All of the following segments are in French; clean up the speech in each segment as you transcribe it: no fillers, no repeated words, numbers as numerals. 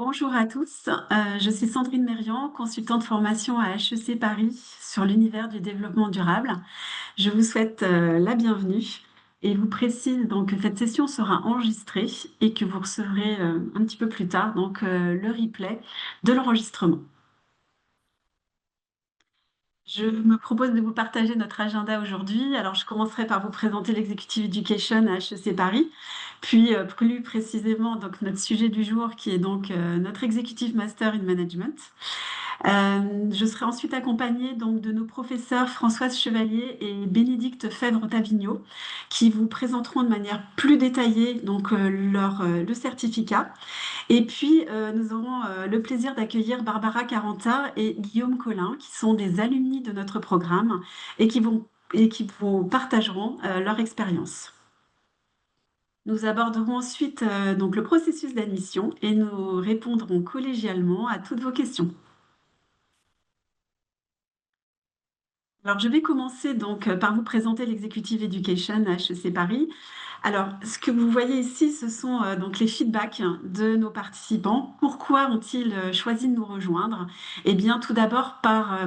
Bonjour à tous, je suis Sandrine Mérian, consultante formation à HEC Paris sur l'univers du développement durable. Je vous souhaite la bienvenue et vous précise donc que cette session sera enregistrée et que vous recevrez un petit peu plus tard donc le replay de l'enregistrement. Je me propose de vous partager notre agenda aujourd'hui. Alors, je commencerai par vous présenter l'Executive Education à HEC Paris, puis plus précisément donc notre sujet du jour qui est donc notre Executive Master in Management. Je serai ensuite accompagnée donc de nos professeurs Françoise Chevalier et Bénédicte Fèvre-Tavignot qui vous présenteront de manière plus détaillée donc le certificat. Et puis nous aurons le plaisir d'accueillir Barbara Caranta et Guillaume Collin qui sont des alumni de notre programme et qui vous partageront leur expérience. Nous aborderons ensuite donc le processus d'admission et nous répondrons collégialement à toutes vos questions. Alors, je vais commencer donc par vous présenter l'Executive Education à HEC Paris. Alors, ce que vous voyez ici, ce sont donc les feedbacks de nos participants. Pourquoi ont-ils choisi de nous rejoindre? Eh bien, tout d'abord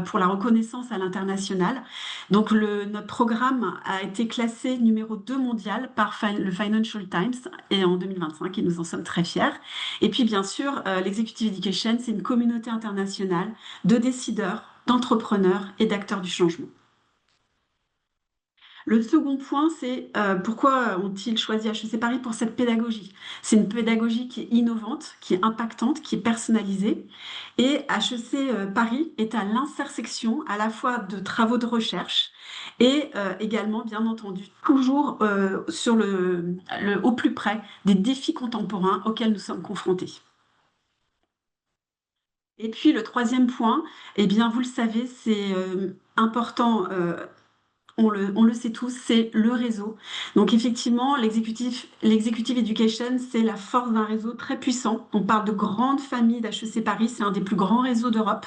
pour la reconnaissance à l'international. Donc, notre programme a été classé numéro 2 mondial par le Financial Times et en 2025 et nous en sommes très fiers. Et puis, bien sûr, l'Executive Education, c'est une communauté internationale de décideurs, d'entrepreneurs et d'acteurs du changement. Le second point, c'est pourquoi ont-ils choisi HEC Paris pour cette pédagogie? C'est une pédagogie qui est innovante, qui est impactante, qui est personnalisée. Et HEC Paris est à l'intersection à la fois de travaux de recherche et également, bien entendu, toujours au plus près des défis contemporains auxquels nous sommes confrontés. Et puis le troisième point, eh bien, vous le savez, c'est important. On le sait tous, c'est le réseau. Donc effectivement, l'executive education, c'est la force d'un réseau très puissant. On parle de grandes familles d'HEC Paris, c'est un des plus grands réseaux d'Europe.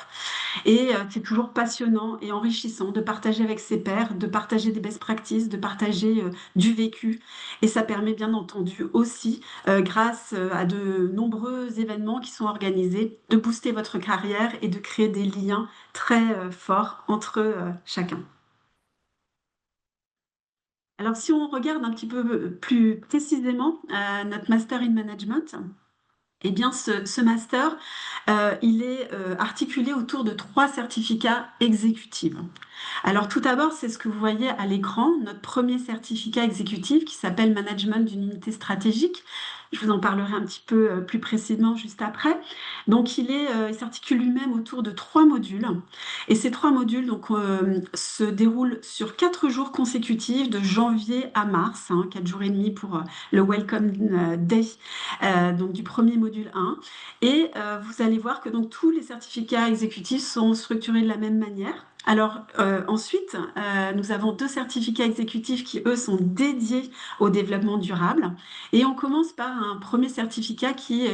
Et c'est toujours passionnant et enrichissant de partager avec ses pairs, de partager des best practices, de partager du vécu. Et ça permet bien entendu aussi, grâce à de nombreux événements qui sont organisés, de booster votre carrière et de créer des liens très forts entre chacun. Alors, si on regarde un petit peu plus précisément notre Master in Management, eh bien, ce master, il est articulé autour de trois certificats exécutifs. Alors, tout d'abord, c'est ce que vous voyez à l'écran, notre premier certificat exécutif qui s'appelle Management d'une unité stratégique. Je vous en parlerai un petit peu plus précisément juste après. Donc, il s'articule lui-même autour de trois modules. Et ces trois modules donc, se déroulent sur 4 jours consécutifs, de janvier à mars, 4 jours et demi pour le Welcome Day donc du premier module 1. Et vous allez voir que donc, tous les certificats exécutifs sont structurés de la même manière. Alors ensuite, nous avons 2 certificats exécutifs qui, eux, sont dédiés au développement durable. Et on commence par un premier certificat qui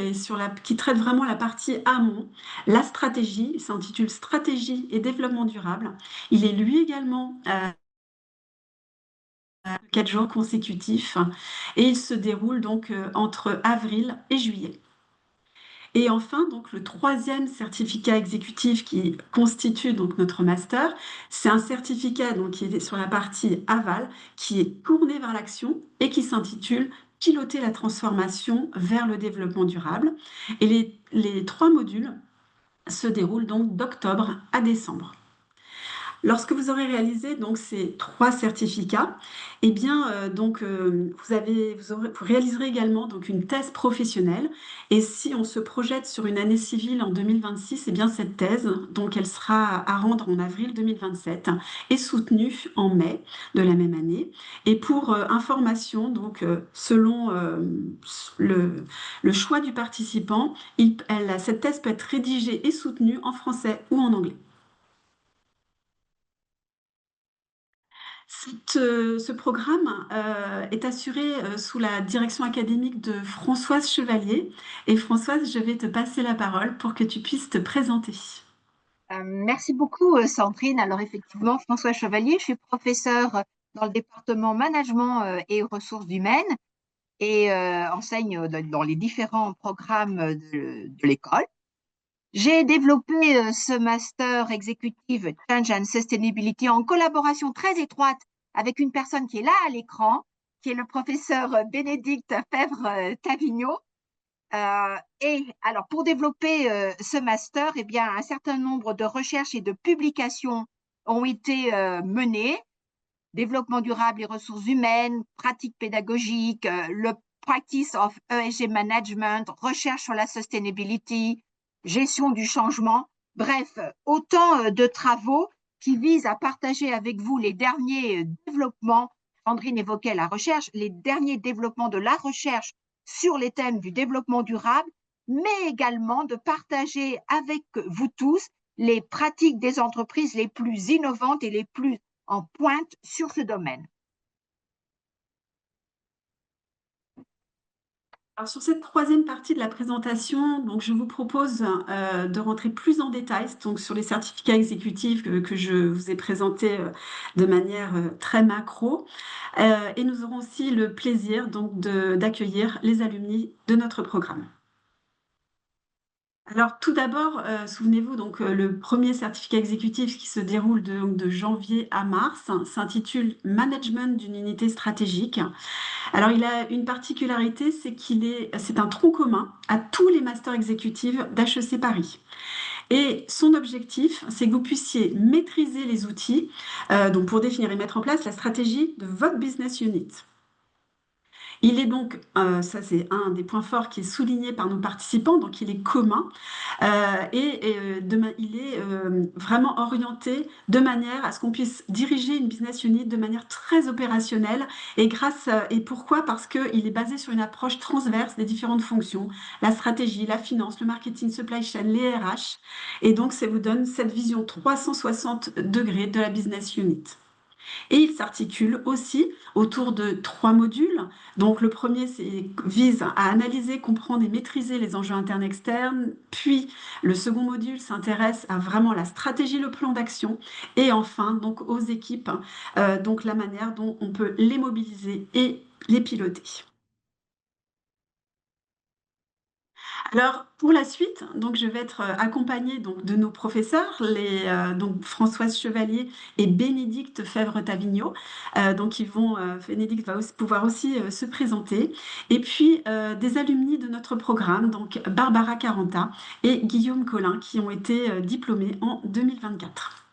traite vraiment la partie amont, la stratégie. Il s'intitule Stratégie et développement durable. Il est lui également 4 jours consécutifs et il se déroule donc entre avril et juillet. Et enfin, donc, le troisième certificat exécutif qui constitue donc notre master, c'est un certificat donc, qui est sur la partie aval, qui est tourné vers l'action et qui s'intitule Piloter la transformation vers le développement durable. Et les 3 modules se déroulent donc d'octobre à décembre. Lorsque vous aurez réalisé donc ces 3 certificats, eh bien, vous réaliserez également donc une thèse professionnelle. Et si on se projette sur une année civile en 2026, eh bien, cette thèse, donc, elle sera à rendre en avril 2027 et soutenue en mai de la même année. Et pour information, donc, selon le choix du participant, cette thèse peut être rédigée et soutenue en français ou en anglais. Ce programme est assuré sous la direction académique de Françoise Chevalier. Et Françoise, je vais te passer la parole pour que tu puisses te présenter. Merci beaucoup, Sandrine. Alors effectivement, François Chevalier, je suis professeure dans le département management et ressources humaines. et enseigne dans les différents programmes de l'école. J'ai développé ce master exécutif Change and Sustainability en collaboration très étroite avec une personne qui est là à l'écran, qui est le professeur Bénédicte Fèvre-Tavigno. Et alors, pour développer ce master, eh bien, un certain nombre de recherches et de publications ont été menées. Développement durable et ressources humaines, pratiques pédagogiques, le practice of ESG management, recherche sur la sustainability, gestion du changement. Bref, autant de travaux qui visent à partager avec vous les derniers développements. Sandrine évoquait la recherche, les derniers développements de la recherche sur les thèmes du développement durable, mais également de partager avec vous tous les pratiques des entreprises les plus innovantes et les plus en pointe sur ce domaine. Alors sur cette troisième partie de la présentation, donc je vous propose de rentrer plus en détail donc sur les certificats exécutifs que je vous ai présentés de manière très macro. Et nous aurons aussi le plaisir donc d'accueillir les alumni de notre programme. Alors tout d'abord, souvenez-vous, donc le premier certificat exécutif qui se déroule de janvier à mars s'intitule Management d'une unité stratégique. Alors il a une particularité, c'est un tronc commun à tous les masters exécutifs d'HEC Paris. Et son objectif, c'est que vous puissiez maîtriser les outils donc pour définir et mettre en place la stratégie de votre business unit. Il est donc, ça c'est un des points forts qui est souligné par nos participants, donc il est commun il est vraiment orienté de manière à ce qu'on puisse diriger une business unit de manière très opérationnelle et pourquoi? Parce qu'il est basé sur une approche transverse des différentes fonctions, la stratégie, la finance, le marketing, supply chain, les RH, et donc ça vous donne cette vision 360 degrés de la business unit. Et il s'articule aussi autour de 3 modules. Donc le premier vise à analyser, comprendre et maîtriser les enjeux internes et externes. Puis le second module s'intéresse à vraiment la stratégie, le plan d'action. Et enfin, donc aux équipes, donc la manière dont on peut les mobiliser et les piloter. Alors, pour la suite, donc, je vais être accompagnée donc, de nos professeurs, donc, Françoise Chevalier et Bénédicte Fèvre-Tavigno. Bénédicte va pouvoir aussi se présenter. Et puis, des alumni de notre programme, donc Barbara Caranta et Guillaume Collin, qui ont été diplômés en 2024.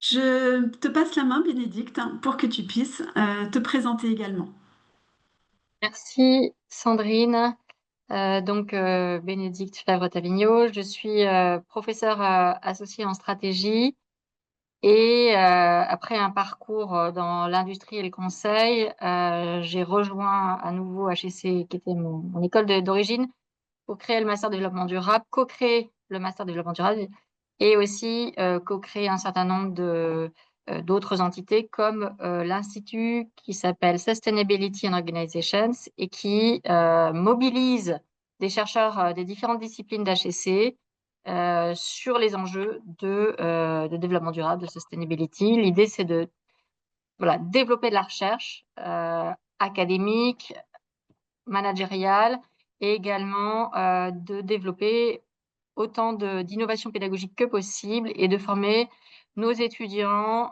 Je te passe la main, Bénédicte, pour que tu puisses te présenter également. Merci Sandrine. Bénédicte Fèvre-Tavigno, je suis professeure associée en stratégie et après un parcours dans l'industrie et le conseil, j'ai rejoint à nouveau HEC, qui était mon école d'origine, pour créer le master développement durable, co-créer le master développement durable et aussi co-créer un certain nombre d'autres entités comme l'institut qui s'appelle Sustainability and Organizations et qui mobilise des chercheurs des différentes disciplines d'HEC sur les enjeux de développement durable, de sustainability. L'idée, c'est de développer de la recherche académique, managériale et également de développer autant d'innovation pédagogique que possible et de former nos étudiants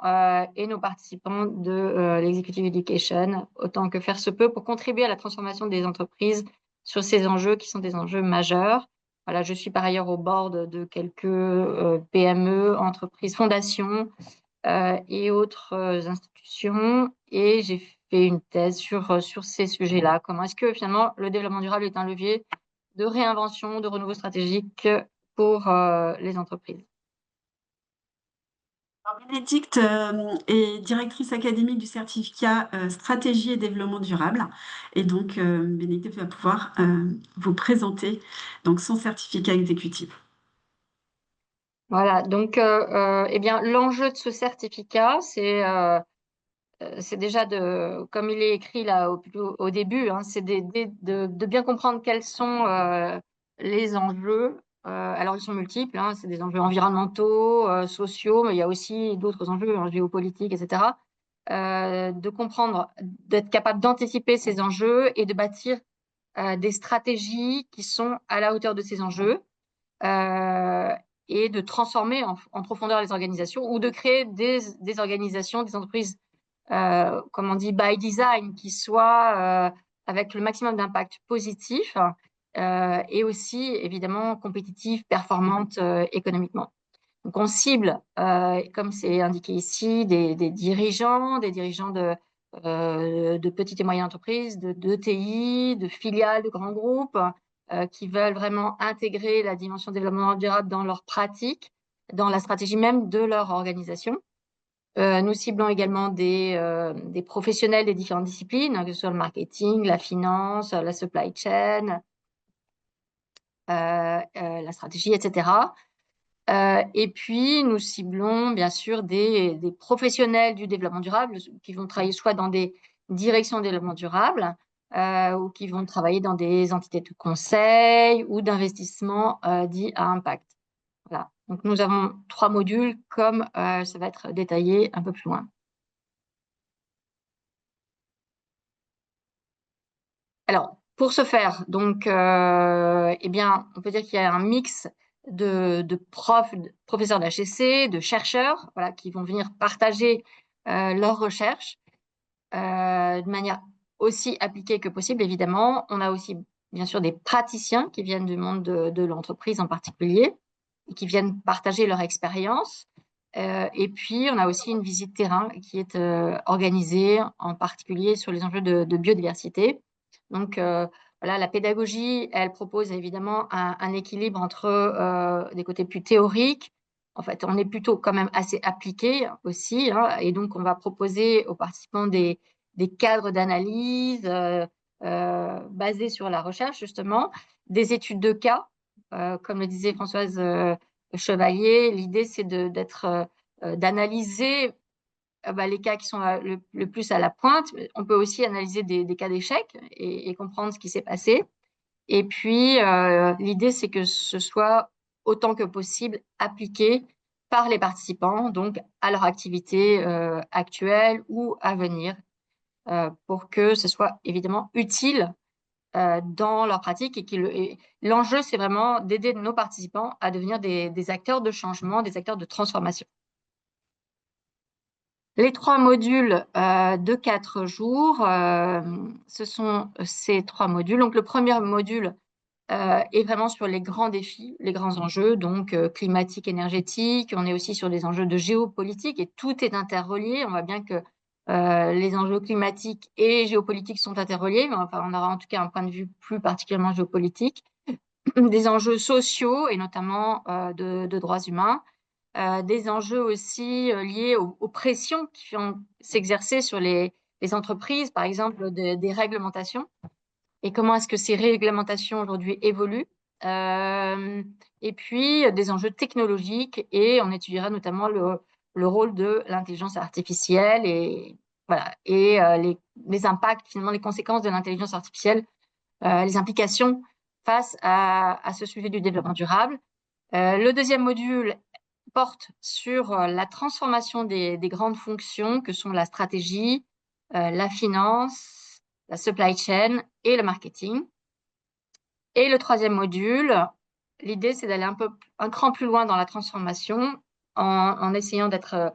et nos participants de l'executive education autant que faire se peut pour contribuer à la transformation des entreprises sur ces enjeux qui sont des enjeux majeurs. Voilà, je suis par ailleurs au board de quelques PME, entreprises, fondations et autres institutions et j'ai fait une thèse sur ces sujets-là. Comment est-ce que finalement le développement durable est un levier de réinvention, de renouveau stratégique pour les entreprises. Alors, Bénédicte est directrice académique du certificat Stratégie et Développement Durable. Et donc, Bénédicte va pouvoir vous présenter donc, son certificat exécutif. Voilà, donc l'enjeu de ce certificat, c'est déjà comme il est écrit là au début, hein, c'est de bien comprendre quels sont les enjeux. Alors, ils sont multiples, hein, c'est des enjeux environnementaux, sociaux, mais il y a aussi d'autres enjeux géopolitiques, etc. de comprendre, d'être capable d'anticiper ces enjeux et de bâtir des stratégies qui sont à la hauteur de ces enjeux et de transformer en profondeur les organisations ou de créer des organisations, des entreprises, comme on dit, by design, qui soient avec le maximum d'impact positif et aussi, évidemment, compétitives, performantes économiquement. Donc, on cible, comme c'est indiqué ici, des dirigeants de petites et moyennes entreprises, de TI, de filiales, de grands groupes, qui veulent vraiment intégrer la dimension développement durable dans leur pratique, dans la stratégie même de leur organisation. Nous ciblons également des professionnels des différentes disciplines, que ce soit le marketing, la finance, la supply chain, la stratégie, etc. Et puis, nous ciblons bien sûr des professionnels du développement durable qui vont travailler soit dans des directions de développement durable ou qui vont travailler dans des entités de conseil ou d'investissement dits à impact. Voilà. Donc, nous avons 3 modules comme ça va être détaillé un peu plus loin. Alors, pour ce faire, donc, eh bien, on peut dire qu'il y a un mix de professeurs d'HEC, de chercheurs, voilà, qui vont venir partager leurs recherches de manière aussi appliquée que possible, évidemment. On a aussi, bien sûr, des praticiens qui viennent du monde de l'entreprise en particulier et qui viennent partager leur expérience. Et puis, on a aussi une visite terrain qui est organisée en particulier sur les enjeux de biodiversité. Donc, voilà, la pédagogie, elle propose évidemment un équilibre entre des côtés plus théoriques. En fait, on est plutôt quand même assez appliqué aussi, hein, et donc on va proposer aux participants des cadres d'analyse basés sur la recherche, justement, des études de cas. Comme le disait Françoise Chevalier, l'idée, c'est d'analyser les cas qui sont le plus à la pointe. On peut aussi analyser des cas d'échec et comprendre ce qui s'est passé. Et puis, l'idée, c'est que ce soit autant que possible appliqué par les participants, donc à leur activité actuelle ou à venir, pour que ce soit évidemment utile dans leur pratique. Et l'enjeu, c'est vraiment d'aider nos participants à devenir des acteurs de changement, des acteurs de transformation. Les 3 modules de 4 jours, ce sont ces 3 modules. Donc, le premier module est vraiment sur les grands défis, les grands enjeux, donc climatiques, énergétiques. On est aussi sur des enjeux de géopolitique et tout est interrelié. On voit bien que les enjeux climatiques et géopolitiques sont interreliés, mais enfin, on aura en tout cas un point de vue plus particulièrement géopolitique. Des enjeux sociaux et notamment de droits humains. Des enjeux aussi liés aux pressions qui vont s'exercer sur les entreprises, par exemple des réglementations, et comment est-ce que ces réglementations aujourd'hui évoluent. Et puis des enjeux technologiques, et on étudiera notamment le rôle de l'intelligence artificielle et, voilà, et les impacts, finalement, les conséquences de l'intelligence artificielle, les implications face à ce sujet du développement durable. Le deuxième module porte sur la transformation des grandes fonctions que sont la stratégie, la finance, la supply chain et le marketing. Et le troisième module, l'idée, c'est d'aller un cran plus loin dans la transformation en essayant d'être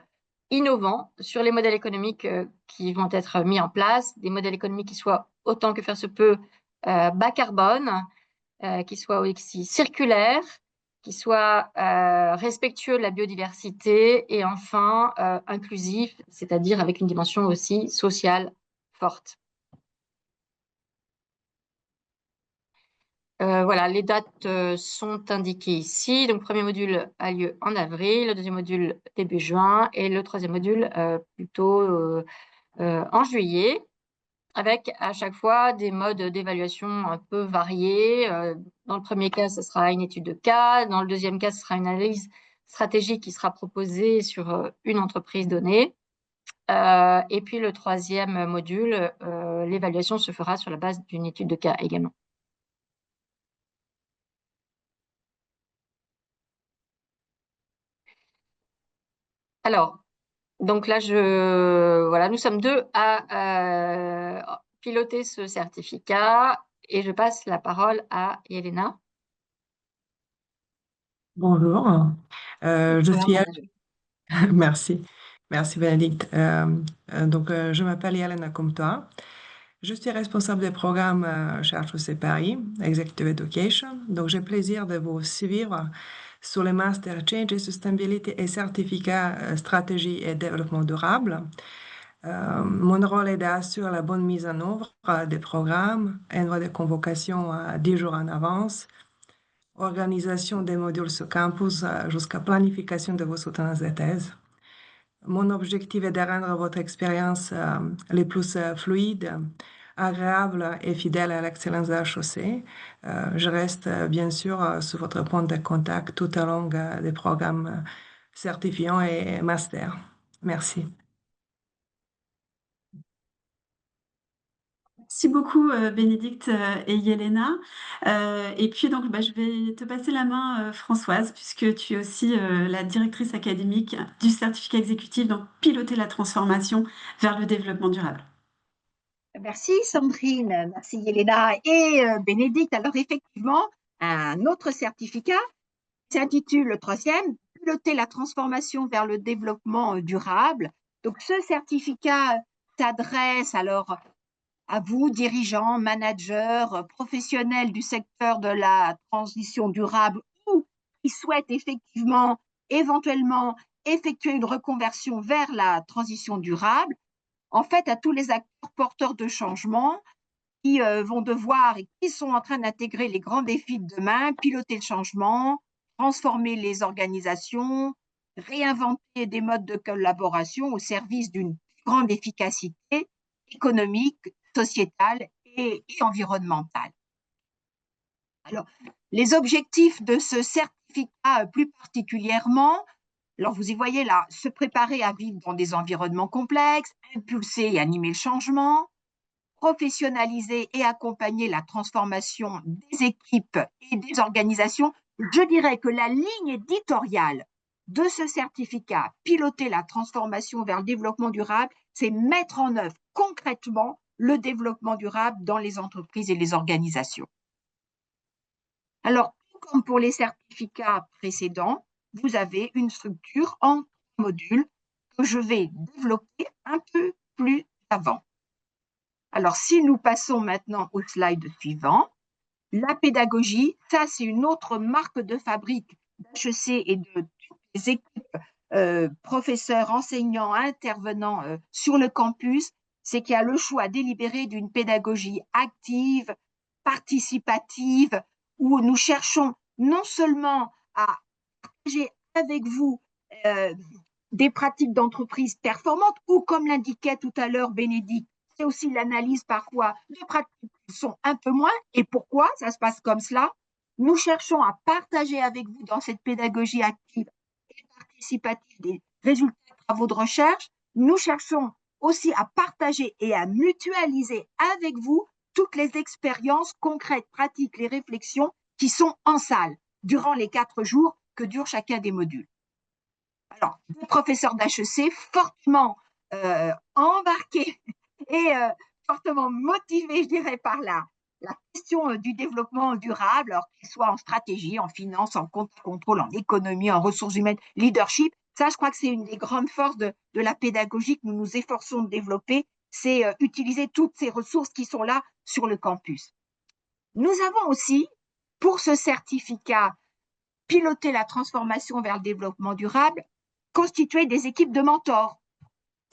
innovant sur les modèles économiques qui vont être mis en place, des modèles économiques qui soient, autant que faire se peut, bas carbone, qui soient aussi circulaires, qui soient respectueux de la biodiversité et enfin inclusifs, c'est-à-dire avec une dimension aussi sociale forte. Voilà, les dates sont indiquées ici. Donc, le premier module a lieu en avril, le deuxième module début juin et le troisième module plutôt en juillet, avec à chaque fois des modes d'évaluation un peu variés. Dans le premier cas, ce sera une étude de cas. Dans le deuxième cas, ce sera une analyse stratégique qui sera proposée sur une entreprise donnée. Et puis, le troisième module, l'évaluation se fera sur la base d'une étude de cas également. Alors, Donc là, voilà, nous sommes deux à piloter ce certificat et je passe la parole à Yelena. Bonjour, je Voilà, suis manager. merci, merci Bénédicte. Je m'appelle Yelena comme toi. Je suis responsable des programmes chez HEC Paris, Executive Education. Donc j'ai plaisir de vous suivre sur les Master Change et Sustainability et certificat stratégie et développement durable. Mon rôle est d'assurer la bonne mise en œuvre des programmes, envoi de convocation 10 jours en avance, organisation des modules sur campus jusqu'à planification de vos soutenances de thèse. Mon objectif est de rendre votre expérience les plus fluide, agréable et fidèle à l'excellence de HEC. Je reste bien sûr sur votre point de contact tout au long des programmes certifiants et master. Merci. Merci beaucoup Bénédicte et Yelena. Et puis donc je vais te passer la main Françoise, puisque tu es aussi la directrice académique du certificat exécutif, donc piloter la transformation vers le développement durable. Merci Sandrine, merci Yelena et Bénédicte. Alors effectivement, un autre certificat s'intitule le troisième, piloter la transformation vers le développement durable. Donc ce certificat s'adresse alors à vous, dirigeants, managers, professionnels du secteur de la transition durable ou qui souhaitent effectivement, éventuellement, effectuer une reconversion vers la transition durable. En fait, à tous les acteurs porteurs de changement qui vont devoir et qui sont en train d'intégrer les grands défis de demain, piloter le changement, transformer les organisations, réinventer des modes de collaboration au service d'une grande efficacité économique, sociétale et environnementale. Alors, les objectifs de ce certificat plus particulièrement, alors vous y voyez là, se préparer à vivre dans des environnements complexes, impulser et animer le changement, professionnaliser et accompagner la transformation des équipes et des organisations. Je dirais que la ligne éditoriale de ce certificat, piloter la transformation vers le développement durable, c'est mettre en œuvre concrètement le développement durable dans les entreprises et les organisations. Alors, comme pour les certificats précédents, vous avez une structure en modules que je vais développer un peu plus avant. Alors, si nous passons maintenant au slide suivant, la pédagogie, ça c'est une autre marque de fabrique d'HEC et de toutes les équipes, professeurs, enseignants, intervenants sur le campus, c'est qu'il y a le choix délibéré d'une pédagogie active, participative, où nous cherchons non seulement à partager avec vous des pratiques d'entreprise performantes, ou comme l'indiquait tout à l'heure Bénédicte, c'est aussi l'analyse parfois de pratiques qui sont un peu moins. Et pourquoi ça se passe comme cela? Nous cherchons à partager avec vous dans cette pédagogie active et participative des résultats de travaux de recherche. Nous cherchons aussi à partager et à mutualiser avec vous toutes les expériences concrètes, pratiques, les réflexions qui sont en salle durant les 4 jours que dure chacun des modules. Alors, des professeurs d'HEC fortement embarqués et fortement motivés, je dirais, par la question du développement durable, alors qu'il soit en stratégie, en finance, en contrôle, en économie, en ressources humaines, leadership. Ça, je crois que c'est une des grandes forces de la pédagogie que nous nous efforçons de développer, c'est utiliser toutes ces ressources qui sont là sur le campus. Nous avons aussi, pour ce certificat, piloter la transformation vers le développement durable, constituer des équipes de mentors.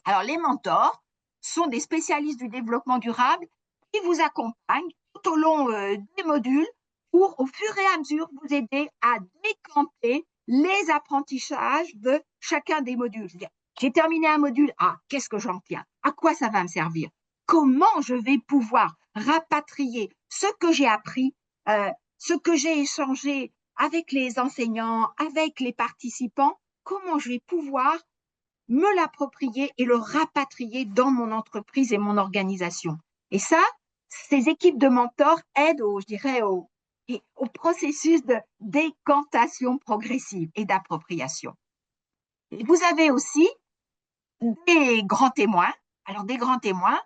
Alors, les mentors sont des spécialistes du développement durable qui vous accompagnent tout au long des modules pour, au fur et à mesure, vous aider à décanter les apprentissages de chacun des modules. J'ai terminé un module, qu'est-ce que j'en tiens? À quoi ça va me servir? Comment je vais pouvoir rapatrier ce que j'ai appris, ce que j'ai échangé avec les enseignants, avec les participants, comment je vais pouvoir me l'approprier et le rapatrier dans mon entreprise et mon organisation. Et ça, ces équipes de mentors aident, au processus de décantation progressive et d'appropriation. Vous avez aussi des grands témoins. Alors, des grands témoins,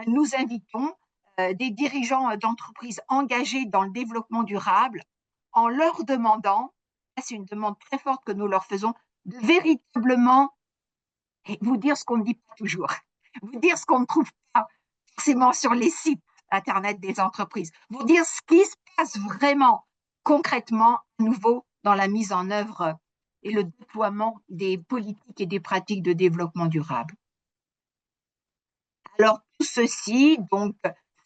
nous invitons des dirigeants d'entreprises engagés dans le développement durable en leur demandant, c'est une demande très forte que nous leur faisons, de véritablement vous dire ce qu'on ne dit pas toujours, vous dire ce qu'on ne trouve pas forcément sur les sites Internet des entreprises, vous dire ce qui se passe vraiment concrètement à nouveau dans la mise en œuvre et le déploiement des politiques et des pratiques de développement durable. Alors, tout ceci donc,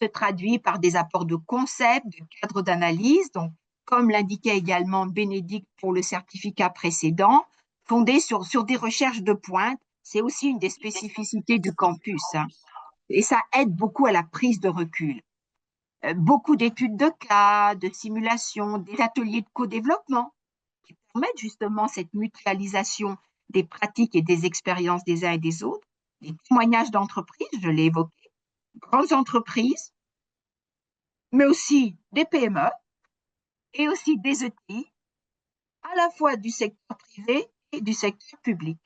se traduit par des apports de concepts, de cadres d'analyse, donc, comme l'indiquait également Bénédicte pour le certificat précédent, fondés sur des recherches de pointe. C'est aussi une des spécificités du campus, hein, et ça aide beaucoup à la prise de recul. Beaucoup d'études de cas, de simulations, des ateliers de co-développement qui permettent justement cette mutualisation des pratiques et des expériences des uns et des autres, des témoignages d'entreprises, je l'ai évoqué, grandes entreprises, mais aussi des PME et aussi des ETI, à la fois du secteur privé et du secteur public.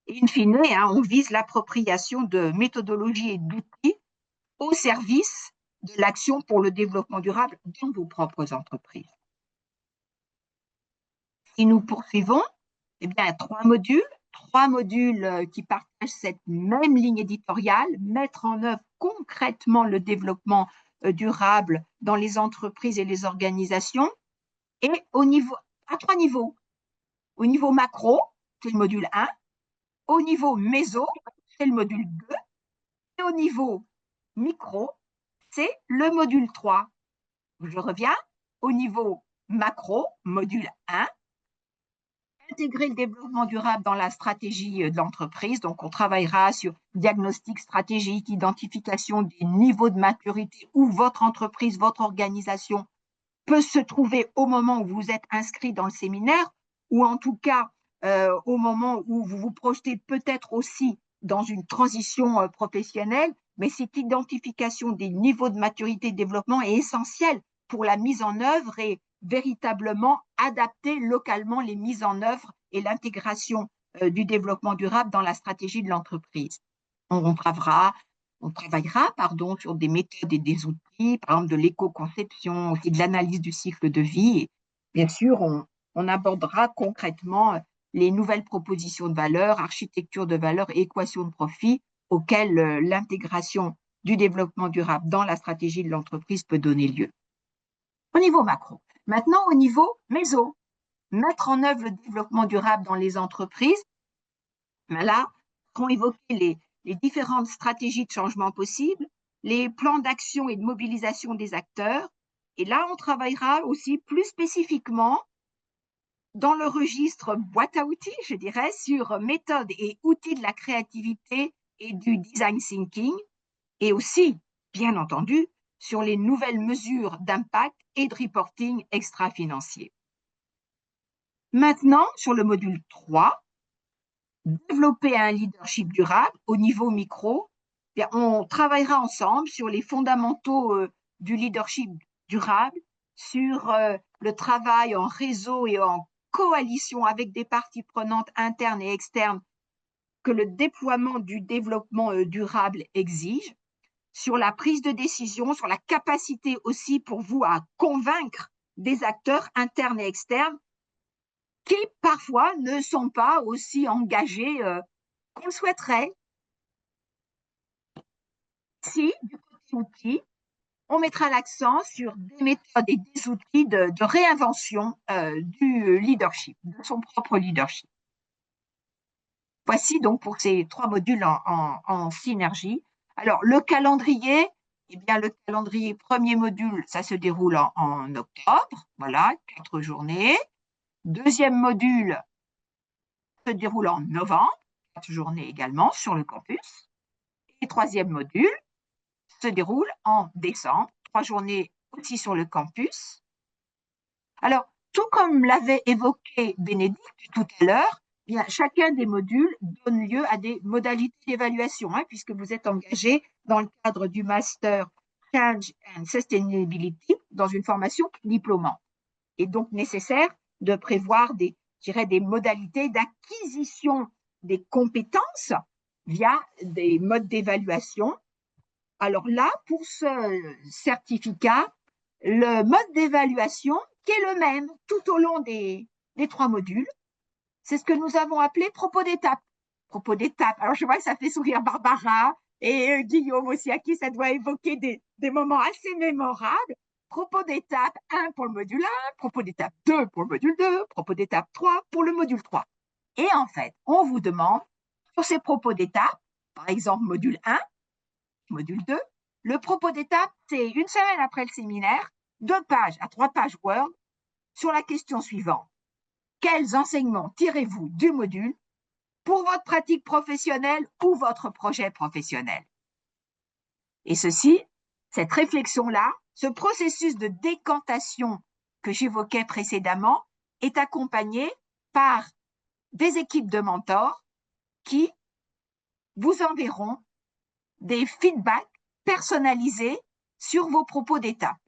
Et in fine, hein, on vise l'appropriation de méthodologies et d'outils au service de l'action pour le développement durable dans vos propres entreprises. Si nous poursuivons, eh bien, trois modules qui partagent cette même ligne éditoriale, mettre en œuvre concrètement le développement durable dans les entreprises et les organisations, et à trois niveaux. Au niveau macro, c'est le module 1, au niveau méso, c'est le module 2, et au niveau micro, c'est le module 3. Je reviens, au niveau macro, module 1, intégrer le développement durable dans la stratégie de l'entreprise. Donc, on travaillera sur diagnostic stratégique, identification des niveaux de maturité où votre entreprise, votre organisation peut se trouver au moment où vous êtes inscrit dans le séminaire, ou en tout cas au moment où vous vous projetez peut-être aussi dans une transition professionnelle. Mais cette identification des niveaux de maturité et de développement est essentielle pour la mise en œuvre et véritablement adapter localement les mises en œuvre et l'intégration du développement durable dans la stratégie de l'entreprise. On travaillera sur des méthodes et des outils, par exemple de l'éco-conception, aussi de l'analyse du cycle de vie. Et bien sûr, on abordera concrètement les nouvelles propositions de valeur, architecture de valeur et équation de profit auxquelles l'intégration du développement durable dans la stratégie de l'entreprise peut donner lieu. Au niveau macro. Maintenant, au niveau méso, mettre en œuvre le développement durable dans les entreprises. Là, seront évoquées les différentes stratégies de changement possibles, les plans d'action et de mobilisation des acteurs. Et là, on travaillera aussi plus spécifiquement dans le registre boîte à outils, je dirais, sur méthodes et outils de la créativité et du design thinking, et aussi, bien entendu, sur les nouvelles mesures d'impact et de reporting extra-financier. Maintenant, sur le module 3, développer un leadership durable au niveau micro, on travaillera ensemble sur les fondamentaux du leadership durable, sur le travail en réseau et en coalition avec des parties prenantes internes et externes que le déploiement du développement durable exige, sur la prise de décision, sur la capacité aussi pour vous à convaincre des acteurs internes et externes qui parfois ne sont pas aussi engagés qu'on le souhaiterait. Si, du côté outils, on mettra l'accent sur des méthodes et des outils de réinvention du leadership, de son propre leadership. Voici donc pour ces trois modules en synergie. Alors, le calendrier, eh bien, le calendrier premier module, ça se déroule en octobre, voilà, 4 journées. Deuxième module se déroule en novembre, 4 journées également sur le campus. Et troisième module se déroule en décembre, 3 journées aussi sur le campus. Alors, tout comme l'avait évoqué Bénédicte tout à l'heure, bien, chacun des modules donne lieu à des modalités d'évaluation, puisque vous êtes engagé dans le cadre du Master Change and Sustainability dans une formation diplômante. Et donc nécessaire de prévoir des modalités d'acquisition des compétences via des modes d'évaluation. Alors là, pour ce certificat, le mode d'évaluation qui est le même tout au long des 3 modules, c'est ce que nous avons appelé propos d'étape. Propos d'étape. Alors je vois que ça fait sourire Barbara et Guillaume aussi, à qui ça doit évoquer des moments assez mémorables. Propos d'étape 1 pour le module 1, propos d'étape 2 pour le module 2, propos d'étape 3 pour le module 3. Et en fait, on vous demande, sur ces propos d'étape, par exemple module 1, module 2, le propos d'étape, c'est une semaine après le séminaire, 2 pages à 3 pages Word, sur la question suivante. Quels enseignements tirez-vous du module pour votre pratique professionnelle ou votre projet professionnel? Et cette réflexion-là, ce processus de décantation que j'évoquais précédemment, est accompagné par des équipes de mentors qui vous enverront des feedbacks personnalisés sur vos propos d'étape.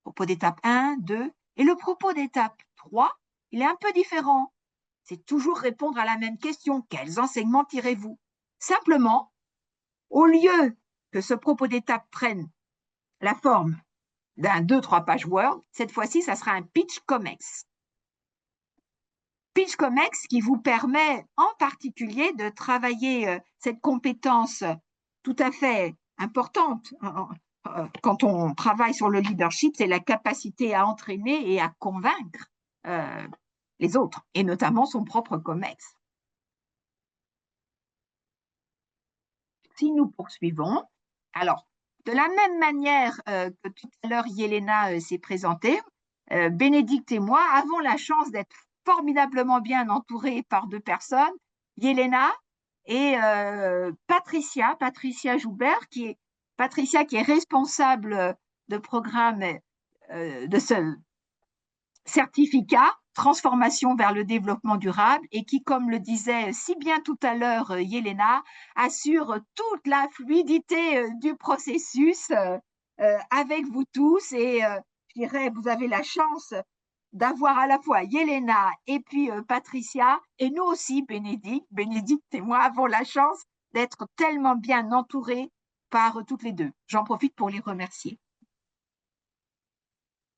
Propos d'étape 1, 2, et le propos d'étape 3, il est un peu différent. C'est toujours répondre à la même question. Quels enseignements tirez-vous? Simplement, au lieu que ce propos d'étape prenne la forme d'un 2-3 pages Word, cette fois-ci, ça sera un pitch COMEX. Pitch COMEX qui vous permet en particulier de travailler cette compétence tout à fait importante quand on travaille sur le leadership, c'est la capacité à entraîner et à convaincre les autres, et notamment son propre COMEX. Si nous poursuivons, alors, de la même manière que tout à l'heure Yelena s'est présentée, Bénédicte et moi avons la chance d'être formidablement bien entourés par 2 personnes, Yelena et Patricia Joubert, Patricia qui est responsable de programme de ce certificat transformation vers le développement durable et qui, comme le disait si bien tout à l'heure Yelena, assure toute la fluidité du processus avec vous tous. Et je dirais, vous avez la chance d'avoir à la fois Yelena et puis Patricia, et nous aussi, Bénédicte et moi avons la chance d'être tellement bien entourés par toutes les deux. J'en profite pour les remercier.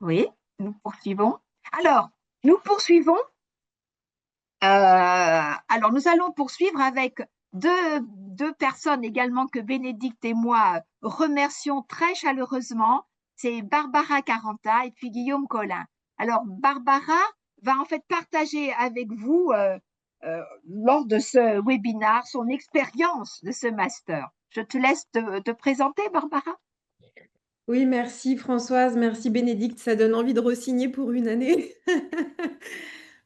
Oui, nous poursuivons. Alors, nous poursuivons. Alors, nous allons poursuivre avec deux personnes également que Bénédicte et moi remercions très chaleureusement. C'est Barbara Caranta et puis Guillaume Collin. Alors, Barbara va en fait partager avec vous, lors de ce webinaire, son expérience de ce master. Je te laisse te présenter, Barbara. Oui, merci Françoise, merci Bénédicte, ça donne envie de re-signer pour une année.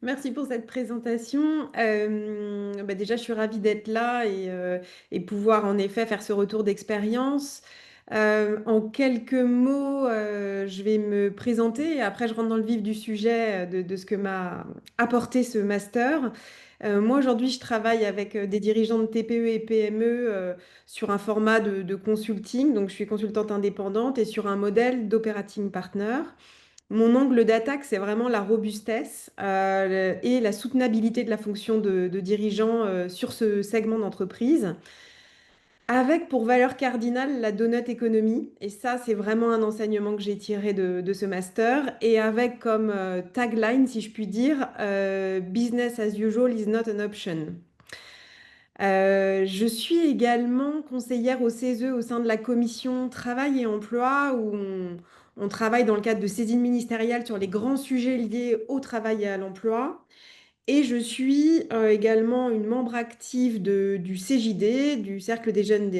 Merci pour cette présentation. Déjà, je suis ravie d'être là et pouvoir en effet faire ce retour d'expérience. En quelques mots, je vais me présenter et après je rentre dans le vif du sujet de ce que m'a apporté ce master. Moi, aujourd'hui, je travaille avec des dirigeants de TPE et PME sur un format de consulting. Donc, je suis consultante indépendante et sur un modèle d'operating partner. Mon angle d'attaque, c'est vraiment la robustesse et la soutenabilité de la fonction de dirigeant sur ce segment d'entreprise, avec pour valeur cardinale la donut économie. Et ça, c'est vraiment un enseignement que j'ai tiré de ce master. Et avec comme tagline, si je puis dire, Business as usual is not an option. Je suis également conseillère au CESE au sein de la commission Travail et Emploi où on travaille dans le cadre de saisines ministérielles sur les grands sujets liés au travail et à l'emploi. Et je suis également une membre active du CJD, du Cercle des jeunes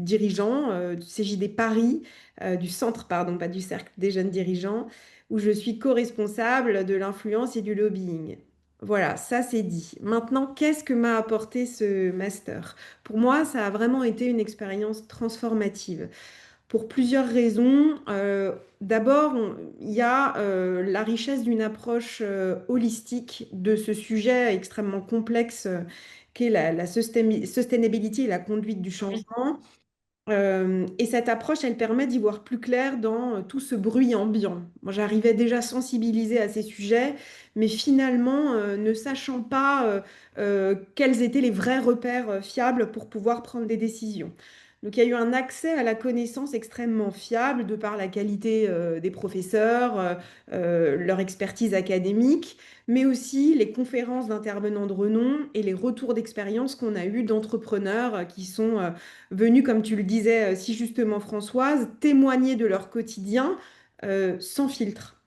dirigeants, du CJD Paris, du centre, pardon, pas du Cercle des jeunes dirigeants, où je suis co-responsable de l'influence et du lobbying. Voilà, ça c'est dit. Maintenant, qu'est-ce que m'a apporté ce master? Pour moi, ça a vraiment été une expérience transformative pour plusieurs raisons. D'abord, il y a la richesse d'une approche holistique de ce sujet extrêmement complexe qu'est la sustainability et la conduite du changement. Et cette approche, elle permet d'y voir plus clair dans tout ce bruit ambiant. Moi, j'arrivais déjà sensibilisée à ces sujets, mais finalement, ne sachant pas quels étaient les vrais repères fiables pour pouvoir prendre des décisions. Donc, il y a eu un accès à la connaissance extrêmement fiable de par la qualité des professeurs, leur expertise académique, mais aussi les conférences d'intervenants de renom et les retours d'expérience qu'on a eus d'entrepreneurs qui sont venus, comme tu le disais si justement Françoise, témoigner de leur quotidien sans filtre.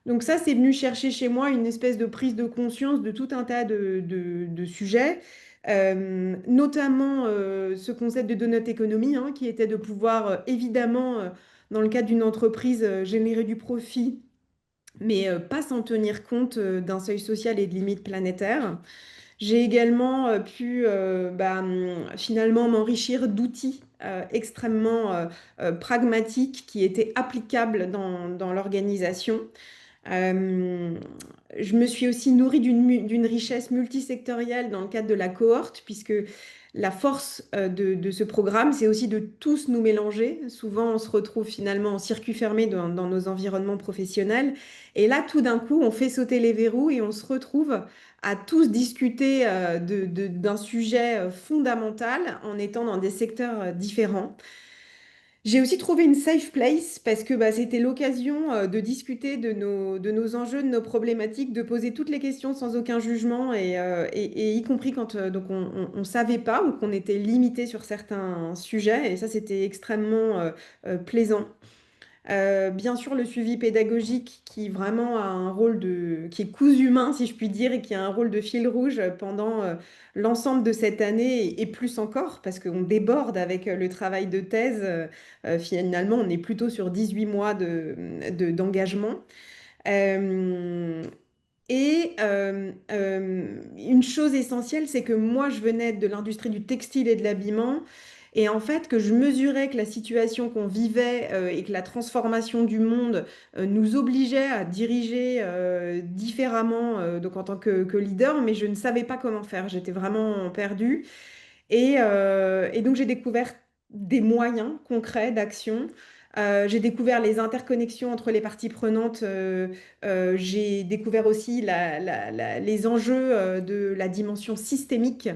Donc ça, c'est venu chercher chez moi une espèce de prise de conscience de tout un tas de sujets, notamment ce concept de donut économie, hein, qui était de pouvoir évidemment, dans le cadre d'une entreprise, générer du profit, mais pas sans tenir compte d'un seuil social et de limites planétaires. J'ai également pu finalement m'enrichir d'outils extrêmement pragmatiques qui étaient applicables dans l'organisation. Euh, je me suis aussi nourrie d'une richesse multisectorielle dans le cadre de la cohorte, puisque la force de ce programme, c'est aussi de tous nous mélanger. Souvent, on se retrouve finalement en circuit fermé dans nos environnements professionnels. Et là, tout d'un coup, on fait sauter les verrous et on se retrouve à tous discuter d'un sujet fondamental en étant dans des secteurs différents. J'ai aussi trouvé une safe place parce que c'était l'occasion de discuter de nos enjeux, de nos problématiques, de poser toutes les questions sans aucun jugement et y compris quand donc on savait pas ou qu'on était limité sur certains sujets. Et ça, c'était extrêmement plaisant. Bien sûr, le suivi pédagogique qui vraiment a un rôle qui est cousu humain, si je puis dire, et qui a un rôle de fil rouge pendant l'ensemble de cette année et plus encore, parce qu'on déborde avec le travail de thèse. Finalement, on est plutôt sur 18 mois d'engagement. Euh, une chose essentielle, c'est que moi, je venais de l'industrie du textile et de l'habillement. Et en fait, que je mesurais que la situation qu'on vivait et que la transformation du monde nous obligeait à diriger différemment, donc en tant que leader, mais je ne savais pas comment faire. J'étais vraiment perdue. Et donc, j'ai découvert des moyens concrets d'action. J'ai découvert les interconnexions entre les parties prenantes. J'ai découvert aussi les enjeux de la dimension systémique.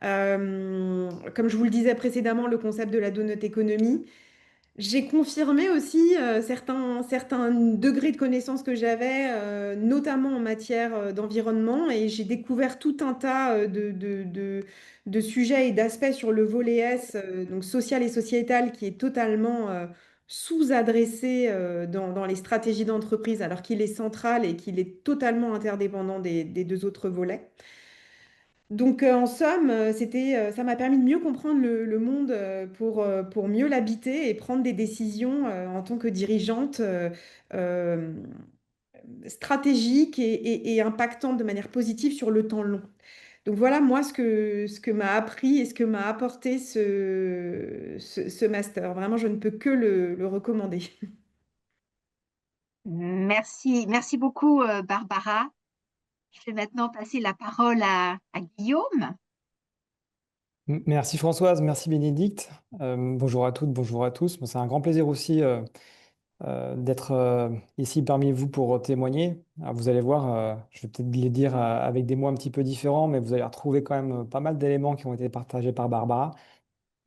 Comme je vous le disais précédemment, le concept de la donut économie. J'ai confirmé aussi certains degrés de connaissances que j'avais, notamment en matière d'environnement, et j'ai découvert tout un tas de sujets et d'aspects sur le volet S, donc social et sociétal, qui est totalement sous-adressé dans les stratégies d'entreprise, alors qu'il est central et qu'il est totalement interdépendant des deux autres volets. Donc, en somme, ça m'a permis de mieux comprendre le monde pour mieux l'habiter et prendre des décisions en tant que dirigeante euh, stratégique et impactante de manière positive sur le temps long. Donc voilà, moi, ce que m'a appris et ce que m'a apporté ce master. Vraiment, je ne peux que le recommander. Merci beaucoup, Barbara. Je vais maintenant passer la parole à Guillaume. Merci Françoise, merci Bénédicte. Bonjour à toutes, bonjour à tous. Bon, c'est un grand plaisir aussi d'être ici parmi vous pour témoigner. Alors, vous allez voir, je vais peut-être les dire avec des mots un petit peu différents, mais vous allez retrouver quand même pas mal d'éléments qui ont été partagés par Barbara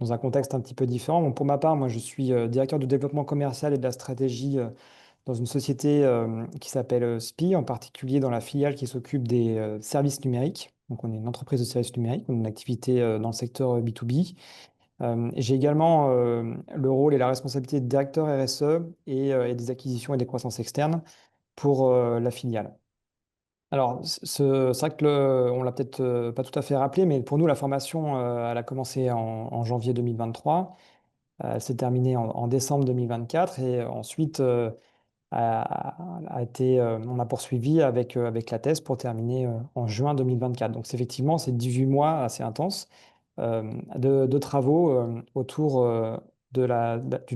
dans un contexte un petit peu différent. Bon, pour ma part, moi je suis directeur du développement commercial et de la stratégie dans une société qui s'appelle SPI, en particulier dans la filiale qui s'occupe des services numériques. Donc, on est une entreprise de services numériques, on a une activité dans le secteur B2B. J'ai également le rôle et la responsabilité de directeur RSE et des acquisitions et des croissances externes pour la filiale. Alors, c'est vrai que on l'a peut-être pas tout à fait rappelé, mais pour nous, la formation, elle a commencé en janvier 2023. Elle s'est terminée en décembre 2024 et ensuite, on a poursuivi avec la thèse pour terminer en juin 2024. Donc, effectivement, c'est 18 mois assez intenses de travaux autour du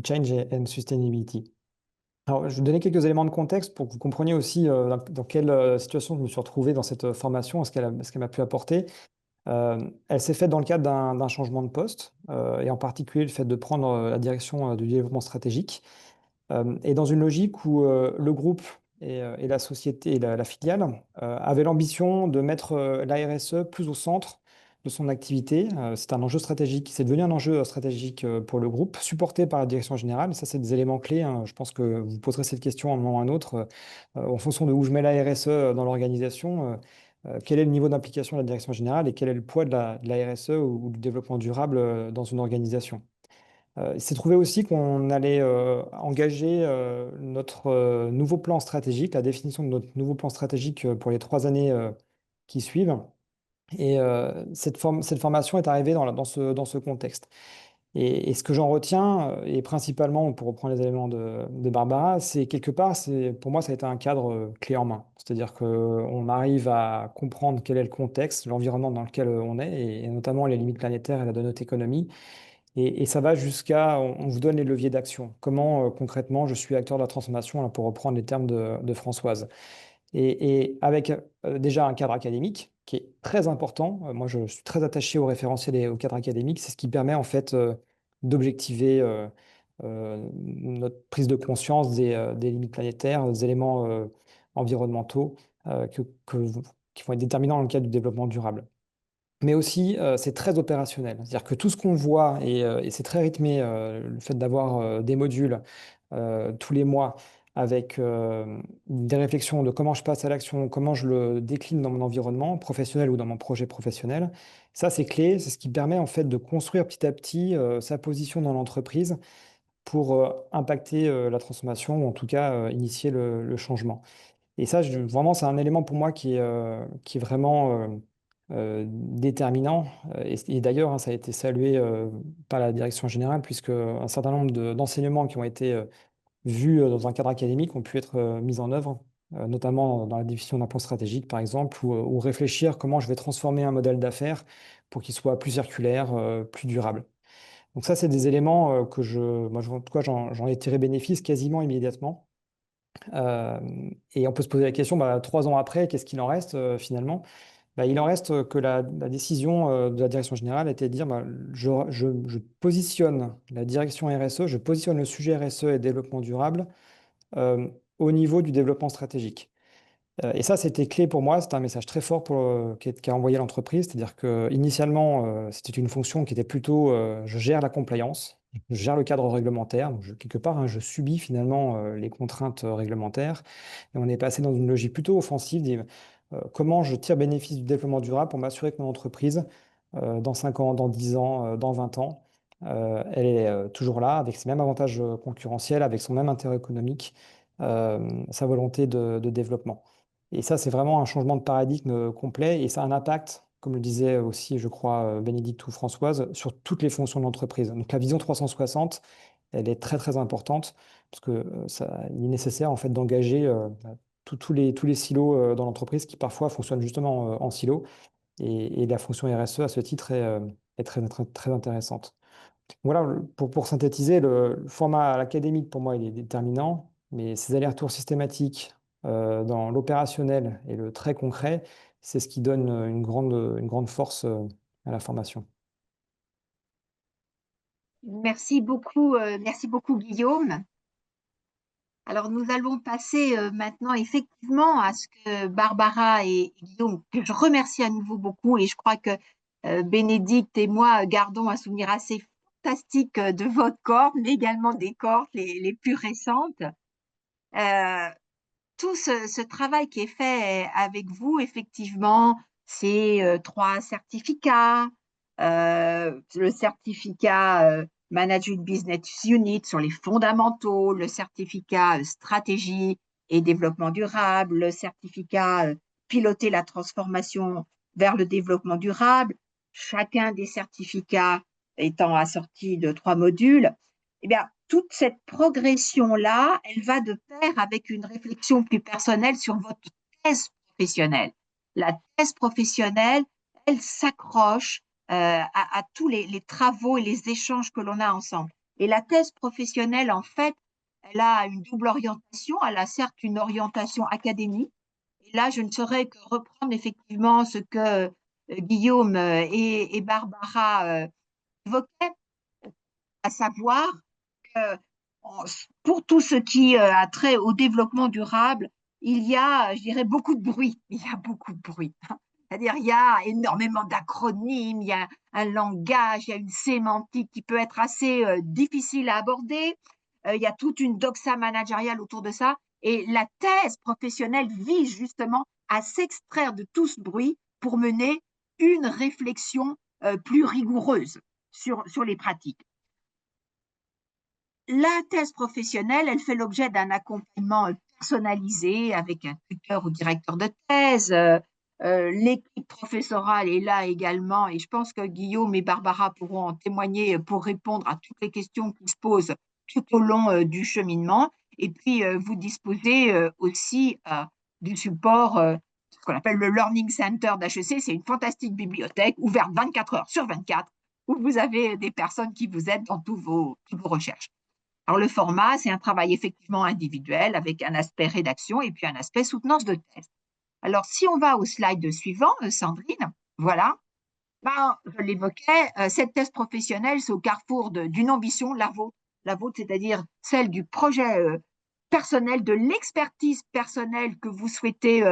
change and sustainability. Alors, je vais vous donner quelques éléments de contexte pour que vous compreniez aussi dans quelle situation je me suis retrouvé dans cette formation, ce qu'elle m'a pu apporter. Elle s'est faite dans le cadre d'un changement de poste, et en particulier le fait de prendre la direction du développement stratégique. Et dans une logique où le groupe et la société et la filiale avaient l'ambition de mettre la RSE plus au centre de son activité. C'est un enjeu stratégique, c'est devenu un enjeu stratégique pour le groupe, supporté par la direction générale. Ça, c'est des éléments clés, hein. Je pense que vous poserez cette question à un moment ou à un autre, en fonction de où je mets la RSE dans l'organisation. Quel est le niveau d'implication de la direction générale et quel est le poids de la RSE ou du développement durable dans une organisation? Il s'est trouvé aussi qu'on allait engager notre nouveau plan stratégique, la définition de notre nouveau plan stratégique pour les 3 années qui suivent. Et cette formation est arrivée dans ce contexte. Et ce que j'en retiens, et principalement pour reprendre les éléments de Barbara, c'est quelque part, pour moi, ça a été un cadre clé en main. C'est-à-dire qu'on arrive à comprendre quel est le contexte, l'environnement dans lequel on est, et notamment les limites planétaires et de notre économie. Et ça va jusqu'à, on vous donne les leviers d'action. Comment concrètement je suis acteur de la transformation, là, pour reprendre les termes de Françoise. Et avec déjà un cadre académique qui est très important. Moi, je suis très attaché au référentiel et au cadre académique. C'est ce qui permet en fait d'objectiver notre prise de conscience des limites planétaires, des éléments environnementaux qui vont être déterminants dans le cadre du développement durable. Mais aussi, c'est très opérationnel. C'est-à-dire que tout ce qu'on voit, et c'est très rythmé, le fait d'avoir des modules tous les mois avec des réflexions de comment je passe à l'action, comment je le décline dans mon environnement professionnel ou dans mon projet professionnel. Ça, c'est clé. C'est ce qui permet en fait de construire petit à petit sa position dans l'entreprise pour impacter la transformation ou en tout cas initier le changement. Et ça, vraiment, c'est un élément pour moi qui est vraiment déterminant. Et d'ailleurs, hein, ça a été salué par la direction générale, puisque un certain nombre d'enseignements qui ont été vus dans un cadre académique ont pu être mis en œuvre, notamment dans la définition d'un plan stratégique, par exemple, ou réfléchir comment je vais transformer un modèle d'affaires pour qu'il soit plus circulaire, plus durable. Donc ça, c'est des éléments moi, en tout cas, j'en ai tiré bénéfice quasiment immédiatement. Euh, et on peut se poser la question, 3 ans après, qu'est-ce qu'il en reste finalement? Il en reste que la décision de la direction générale était de dire, je positionne la direction RSE, je positionne le sujet RSE et développement durable euh, au niveau du développement stratégique. Et ça, c'était clé pour moi. C'était un message très fort qu'a envoyé l'entreprise. C'est-à-dire que initialement, c'était une fonction qui était plutôt je gère la compliance, je gère le cadre réglementaire. Donc, quelque part, hein, je subis finalement les contraintes réglementaires. Et on est passé dans une logique plutôt offensive. Comment je tire bénéfice du développement durable pour m'assurer que mon entreprise, dans 5 ans, dans 10 ans, dans 20 ans, elle est toujours là, avec ses mêmes avantages concurrentiels, avec son même intérêt économique, sa volonté de développement. Et ça, c'est vraiment un changement de paradigme complet et ça a un impact, comme le disait aussi, je crois, Bénédicte ou Françoise, sur toutes les fonctions de l'entreprise. Donc la vision 360, elle est très très importante parce que il est nécessaire en fait d'engager tous les silos dans l'entreprise qui parfois fonctionnent justement en silo. Et la fonction RSE à ce titre est très, très, très intéressante. Voilà, pour synthétiser, le format académique, pour moi, il est déterminant, mais ces allers-retours systématiques dans l'opérationnel et le très concret, c'est ce qui donne une grande force à la formation. Merci beaucoup Guillaume. Alors nous allons passer maintenant effectivement à ce que Barbara et Guillaume, que je remercie à nouveau beaucoup, et je crois que Bénédicte et moi gardons un souvenir assez fantastique de votre cohorte, mais également des cohortes les plus récentes. Tout ce travail qui est fait avec vous, effectivement, c'est 3 certificats, le certificat Management Business Unit sur les fondamentaux, le certificat stratégie et développement durable, le certificat piloter la transformation vers le développement durable, chacun des certificats étant assorti de 3 modules. Eh bien, toute cette progression-là, elle va de pair avec une réflexion plus personnelle sur votre thèse professionnelle. La thèse professionnelle, elle s'accroche à tous les travaux et les échanges que l'on a ensemble. Et la thèse professionnelle, en fait, elle a une double orientation. Elle a certes une orientation académique. Et là, je ne saurais que reprendre effectivement ce que Guillaume et Barbara évoquaient, à savoir que pour tout ce qui a trait au développement durable, il y a, je dirais, beaucoup de bruit. Il y a beaucoup de bruit. C'est-à-dire, il y a énormément d'acronymes, il y a un langage, il y a une sémantique qui peut être assez difficile à aborder. Il y a toute une doxa managériale autour de ça. Et la thèse professionnelle vise justement à s'extraire de tout ce bruit pour mener une réflexion plus rigoureuse sur les pratiques. La thèse professionnelle, elle fait l'objet d'un accompagnement personnalisé avec un tuteur ou directeur de thèse. L'équipe professorale est là également et je pense que Guillaume et Barbara pourront en témoigner pour répondre à toutes les questions qui se posent tout au long du cheminement. Et puis, vous disposez aussi du support, ce qu'on appelle le Learning Center d'HEC. C'est une fantastique bibliothèque ouverte 24 heures sur 24 où vous avez des personnes qui vous aident dans toutes vos recherches. Alors, le format, c'est un travail effectivement individuel avec un aspect rédaction et puis un aspect soutenance de thèse. Alors, si on va au slide suivant, Sandrine, voilà, ben, je l'évoquais, cette thèse professionnelle, c'est au carrefour d'une ambition, la vôtre, c'est-à-dire celle du projet personnel, de l'expertise personnelle que vous souhaitez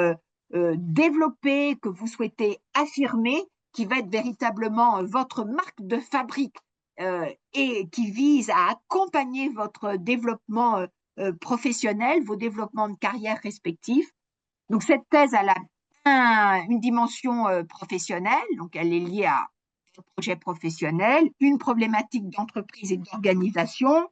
développer, que vous souhaitez affirmer, qui va être véritablement votre marque de fabrique et qui vise à accompagner votre développement professionnel, vos développements de carrière respectifs. Donc, cette thèse, elle a une dimension professionnelle, donc elle est liée à un projet professionnel, une problématique d'entreprise et d'organisation,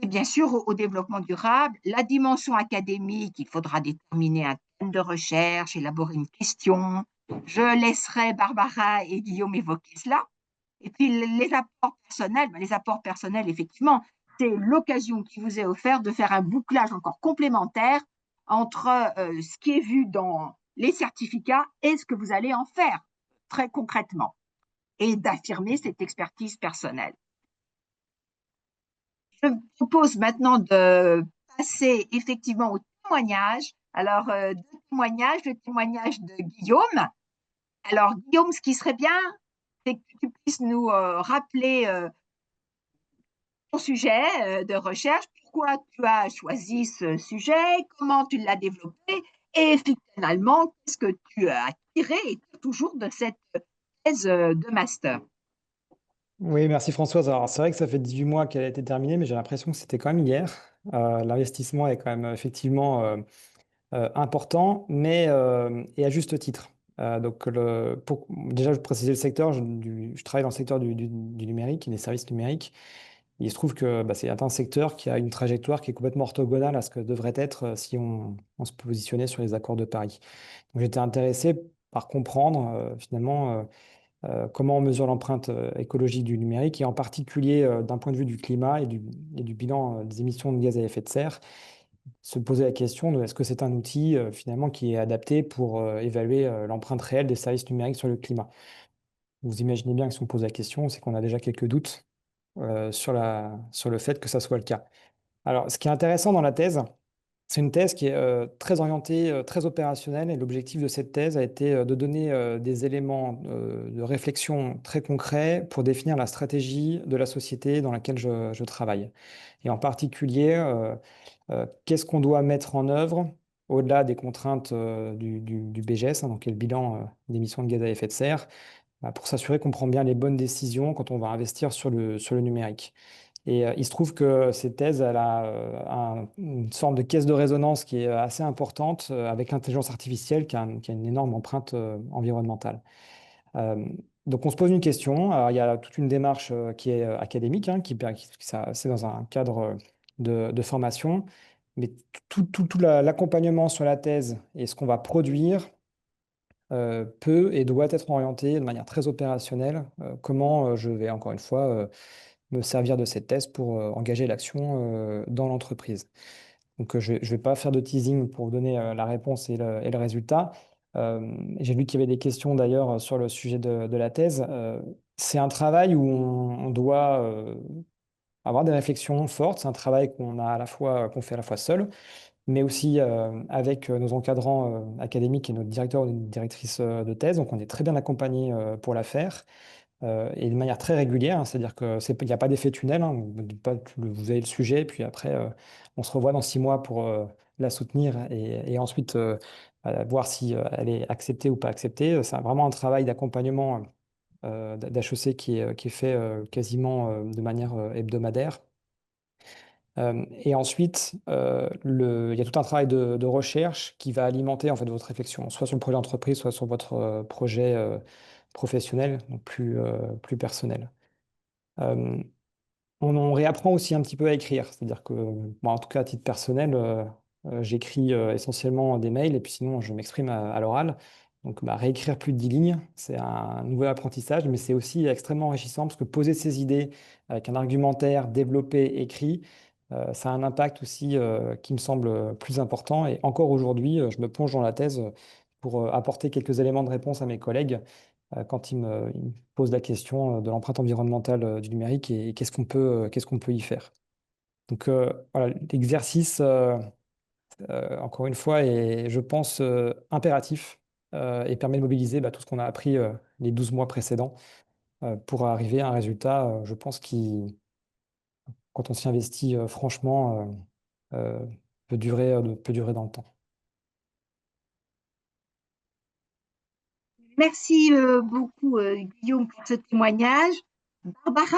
et bien sûr au développement durable, la dimension académique, il faudra déterminer un thème de recherche, élaborer une question. Je laisserai Barbara et Guillaume évoquer cela. Et puis, les apports personnels, effectivement, c'est l'occasion qui vous est offerte de faire un bouclage encore complémentaire entre ce qui est vu dans les certificats et ce que vous allez en faire très concrètement et d'affirmer cette expertise personnelle. Je vous propose maintenant de passer effectivement au témoignage. Alors, le témoignage de Guillaume. Alors, Guillaume, ce qui serait bien, c'est que tu puisses nous rappeler ton sujet de recherche, pourquoi tu as choisi ce sujet, comment tu l'as développé et finalement, qu'est-ce que tu as tiré et toujours de cette thèse de master. Oui, merci Françoise. Alors, c'est vrai que ça fait 18 mois qu'elle a été terminée, mais j'ai l'impression que c'était quand même hier. L'investissement est quand même effectivement important, mais et à juste titre. Déjà, je précisais le secteur, je travaille dans le secteur du numérique et des services numériques. Il se trouve que bah, c'est un secteur qui a une trajectoire qui est complètement orthogonale à ce que devrait être si on se positionnait sur les accords de Paris. Donc, j'étais intéressé par comprendre finalement comment on mesure l'empreinte écologique du numérique et en particulier d'un point de vue du climat et du bilan des émissions de gaz à effet de serre, se poser la question de est-ce que c'est un outil finalement qui est adapté pour évaluer l'empreinte réelle des services numériques sur le climat. Vous imaginez bien que si on pose la question, c'est qu'on a déjà quelques doutes sur le fait que ça soit le cas. Alors, ce qui est intéressant dans la thèse, c'est une thèse qui est très orientée, très opérationnelle, et l'objectif de cette thèse a été de donner des éléments de réflexion très concrets pour définir la stratégie de la société dans laquelle je travaille. Et en particulier, qu'est-ce qu'on doit mettre en œuvre au-delà des contraintes du BGS, donc qui est le bilan d'émissions de gaz à effet de serre, pour s'assurer qu'on prend bien les bonnes décisions quand on va investir sur le numérique. Et il se trouve que cette thèse, elle a une sorte de caisse de résonance qui est assez importante avec l'intelligence artificielle qui a une énorme empreinte environnementale. Euh, donc on se pose une question. Alors, il y a toute une démarche qui est académique, hein, c'est dans un cadre de formation, mais tout l'accompagnement sur la thèse et ce qu'on va produire peut et doit être orienté de manière très opérationnelle. Comment je vais encore une fois me servir de cette thèse pour engager l'action dans l'entreprise. Donc, je ne vais pas faire de teasing pour vous donner la réponse et le résultat. J'ai vu qu'il y avait des questions d'ailleurs sur le sujet de la thèse. C'est un travail où on doit avoir des réflexions fortes. C'est un travail qu'on fait à la fois seul, mais aussi avec nos encadrants académiques et notre directeur ou notre directrice de thèse. Donc, on est très bien accompagné pour la faire et de manière très régulière, hein. C'est-à-dire qu'il n'y a pas d'effet tunnel, hein. Vous avez le sujet, puis après, on se revoit dans 6 mois pour la soutenir et ensuite voir si elle est acceptée ou pas acceptée. C'est vraiment un travail d'accompagnement d'HEC qui est fait quasiment de manière hebdomadaire. Et ensuite, il y a tout un travail de recherche qui va alimenter en fait votre réflexion, soit sur le projet d'entreprise, soit sur votre projet professionnel, donc plus personnel. Euh, on réapprend aussi un petit peu à écrire, c'est-à-dire que, bon, en tout cas à titre personnel, j'écris essentiellement des mails et puis sinon je m'exprime à l'oral. Donc réécrire plus de 10 lignes, c'est un nouvel apprentissage, mais c'est aussi extrêmement enrichissant parce que poser ses idées avec un argumentaire développé, écrit, ça a un impact aussi qui me semble plus important. Et encore aujourd'hui, je me plonge dans la thèse pour apporter quelques éléments de réponse à mes collègues quand ils me posent la question de l'empreinte environnementale du numérique et qu'est-ce qu'on peut y faire. Donc voilà, l'exercice, encore une fois, est, je pense, impératif et permet de mobiliser tout ce qu'on a appris les 12 mois précédents pour arriver à un résultat, je pense, qui, quand on s'y investit franchement, peut durer dans le temps. Merci beaucoup, Guillaume, pour ce témoignage. Barbara?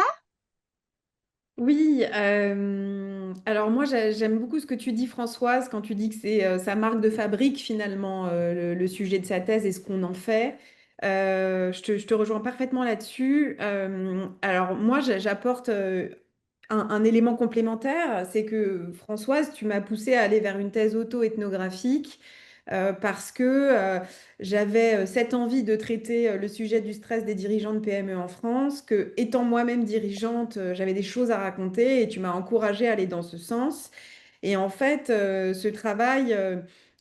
Oui, alors moi j'aime beaucoup ce que tu dis Françoise quand tu dis que c'est sa marque de fabrique finalement le sujet de sa thèse et ce qu'on en fait. Je te rejoins parfaitement là-dessus. Alors moi j'apporte un élément complémentaire, c'est que Françoise, tu m'as poussé à aller vers une thèse auto-ethnographique parce que j'avais cette envie de traiter le sujet du stress des dirigeants de PME en France, que étant moi-même dirigeante, j'avais des choses à raconter et tu m'as encouragée à aller dans ce sens. Et en fait, ce travail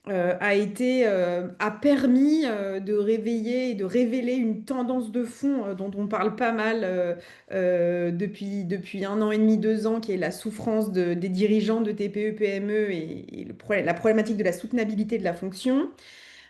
a permis de réveiller et de révéler une tendance de fond dont on parle pas mal depuis 1 an et demi, 2 ans, qui est la souffrance des dirigeants de TPE, PME et la problématique de la soutenabilité de la fonction.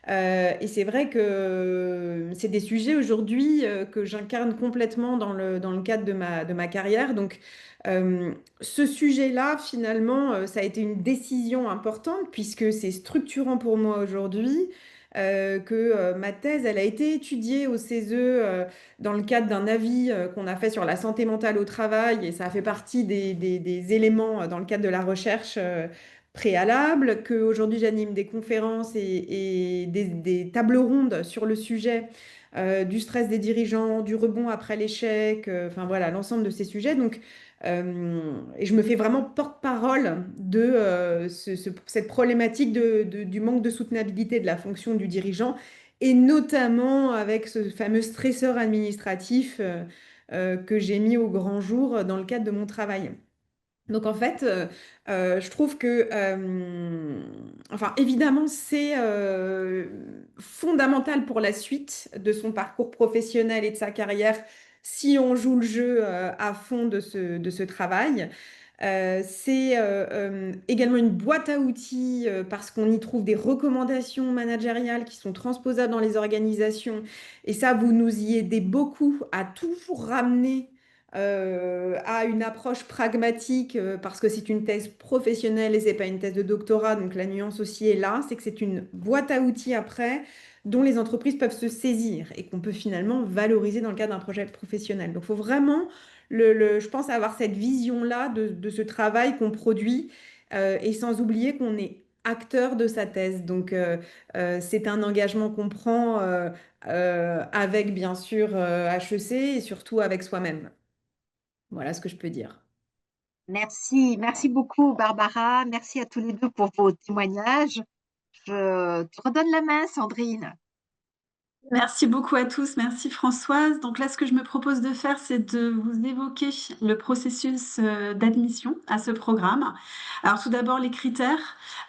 Et c'est vrai que c'est des sujets aujourd'hui que j'incarne complètement dans le cadre de ma carrière. Donc, ce sujet-là, finalement, ça a été une décision importante puisque c'est structurant pour moi aujourd'hui. Que ma thèse, elle a été étudiée au CESE dans le cadre d'un avis qu'on a fait sur la santé mentale au travail et ça a fait partie des éléments dans le cadre de la recherche préalable, qu'aujourd'hui j'anime des conférences et des tables rondes sur le sujet du stress des dirigeants, du rebond après l'échec, enfin voilà, l'ensemble de ces sujets. Donc, et je me fais vraiment porte-parole de cette problématique du manque de soutenabilité de la fonction du dirigeant, et notamment avec ce fameux stresseur administratif que j'ai mis au grand jour dans le cadre de mon travail. Donc en fait, je trouve que, enfin évidemment, c'est fondamental pour la suite de son parcours professionnel et de sa carrière si on joue le jeu à fond de ce travail. C'est également une boîte à outils parce qu'on y trouve des recommandations managériales qui sont transposables dans les organisations. Et ça, vous nous y aidez beaucoup à toujours ramener à une approche pragmatique parce que c'est une thèse professionnelle et c'est pas une thèse de doctorat. Donc la nuance aussi est là, c'est que c'est une boîte à outils après dont les entreprises peuvent se saisir et qu'on peut finalement valoriser dans le cadre d'un projet professionnel. Donc il faut vraiment je pense avoir cette vision-là de ce travail qu'on produit et sans oublier qu'on est acteur de sa thèse. Donc, c'est un engagement qu'on prend avec, bien sûr, HEC et surtout avec soi-même. Voilà ce que je peux dire. Merci, merci beaucoup, Barbara. Merci à tous les deux pour vos témoignages. Je te redonne la main, Sandrine. Merci beaucoup à tous, merci Françoise. Donc là, ce que je me propose de faire, c'est de vous évoquer le processus d'admission à ce programme. Alors tout d'abord, les critères.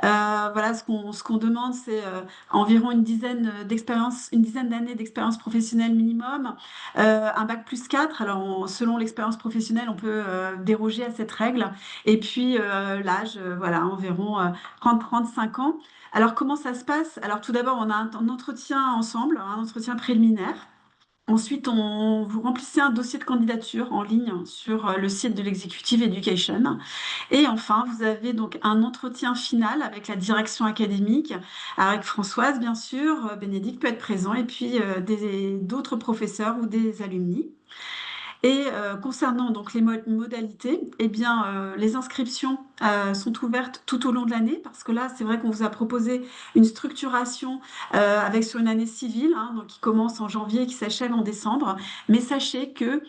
Voilà, ce qu'on demande, c'est environ une dizaine d'années d'expérience professionnelle minimum, un bac plus 4. Alors selon l'expérience professionnelle, on peut déroger à cette règle. Et puis l'âge, voilà, environ 30-35 ans. Alors, comment ça se passe? Alors, tout d'abord, on a un entretien ensemble, un entretien préliminaire. Ensuite, vous remplissez un dossier de candidature en ligne sur le site de l'Executive Education. Et enfin, vous avez donc un entretien final avec la direction académique, avec Françoise, bien sûr, Bénédicte peut être présent, et puis d'autres professeurs ou des alumni. Et concernant donc les modalités, eh bien, les inscriptions sont ouvertes tout au long de l'année parce que là, c'est vrai qu'on vous a proposé une structuration avec sur une année civile, hein, donc qui commence en janvier et qui s'achève en décembre. Mais sachez que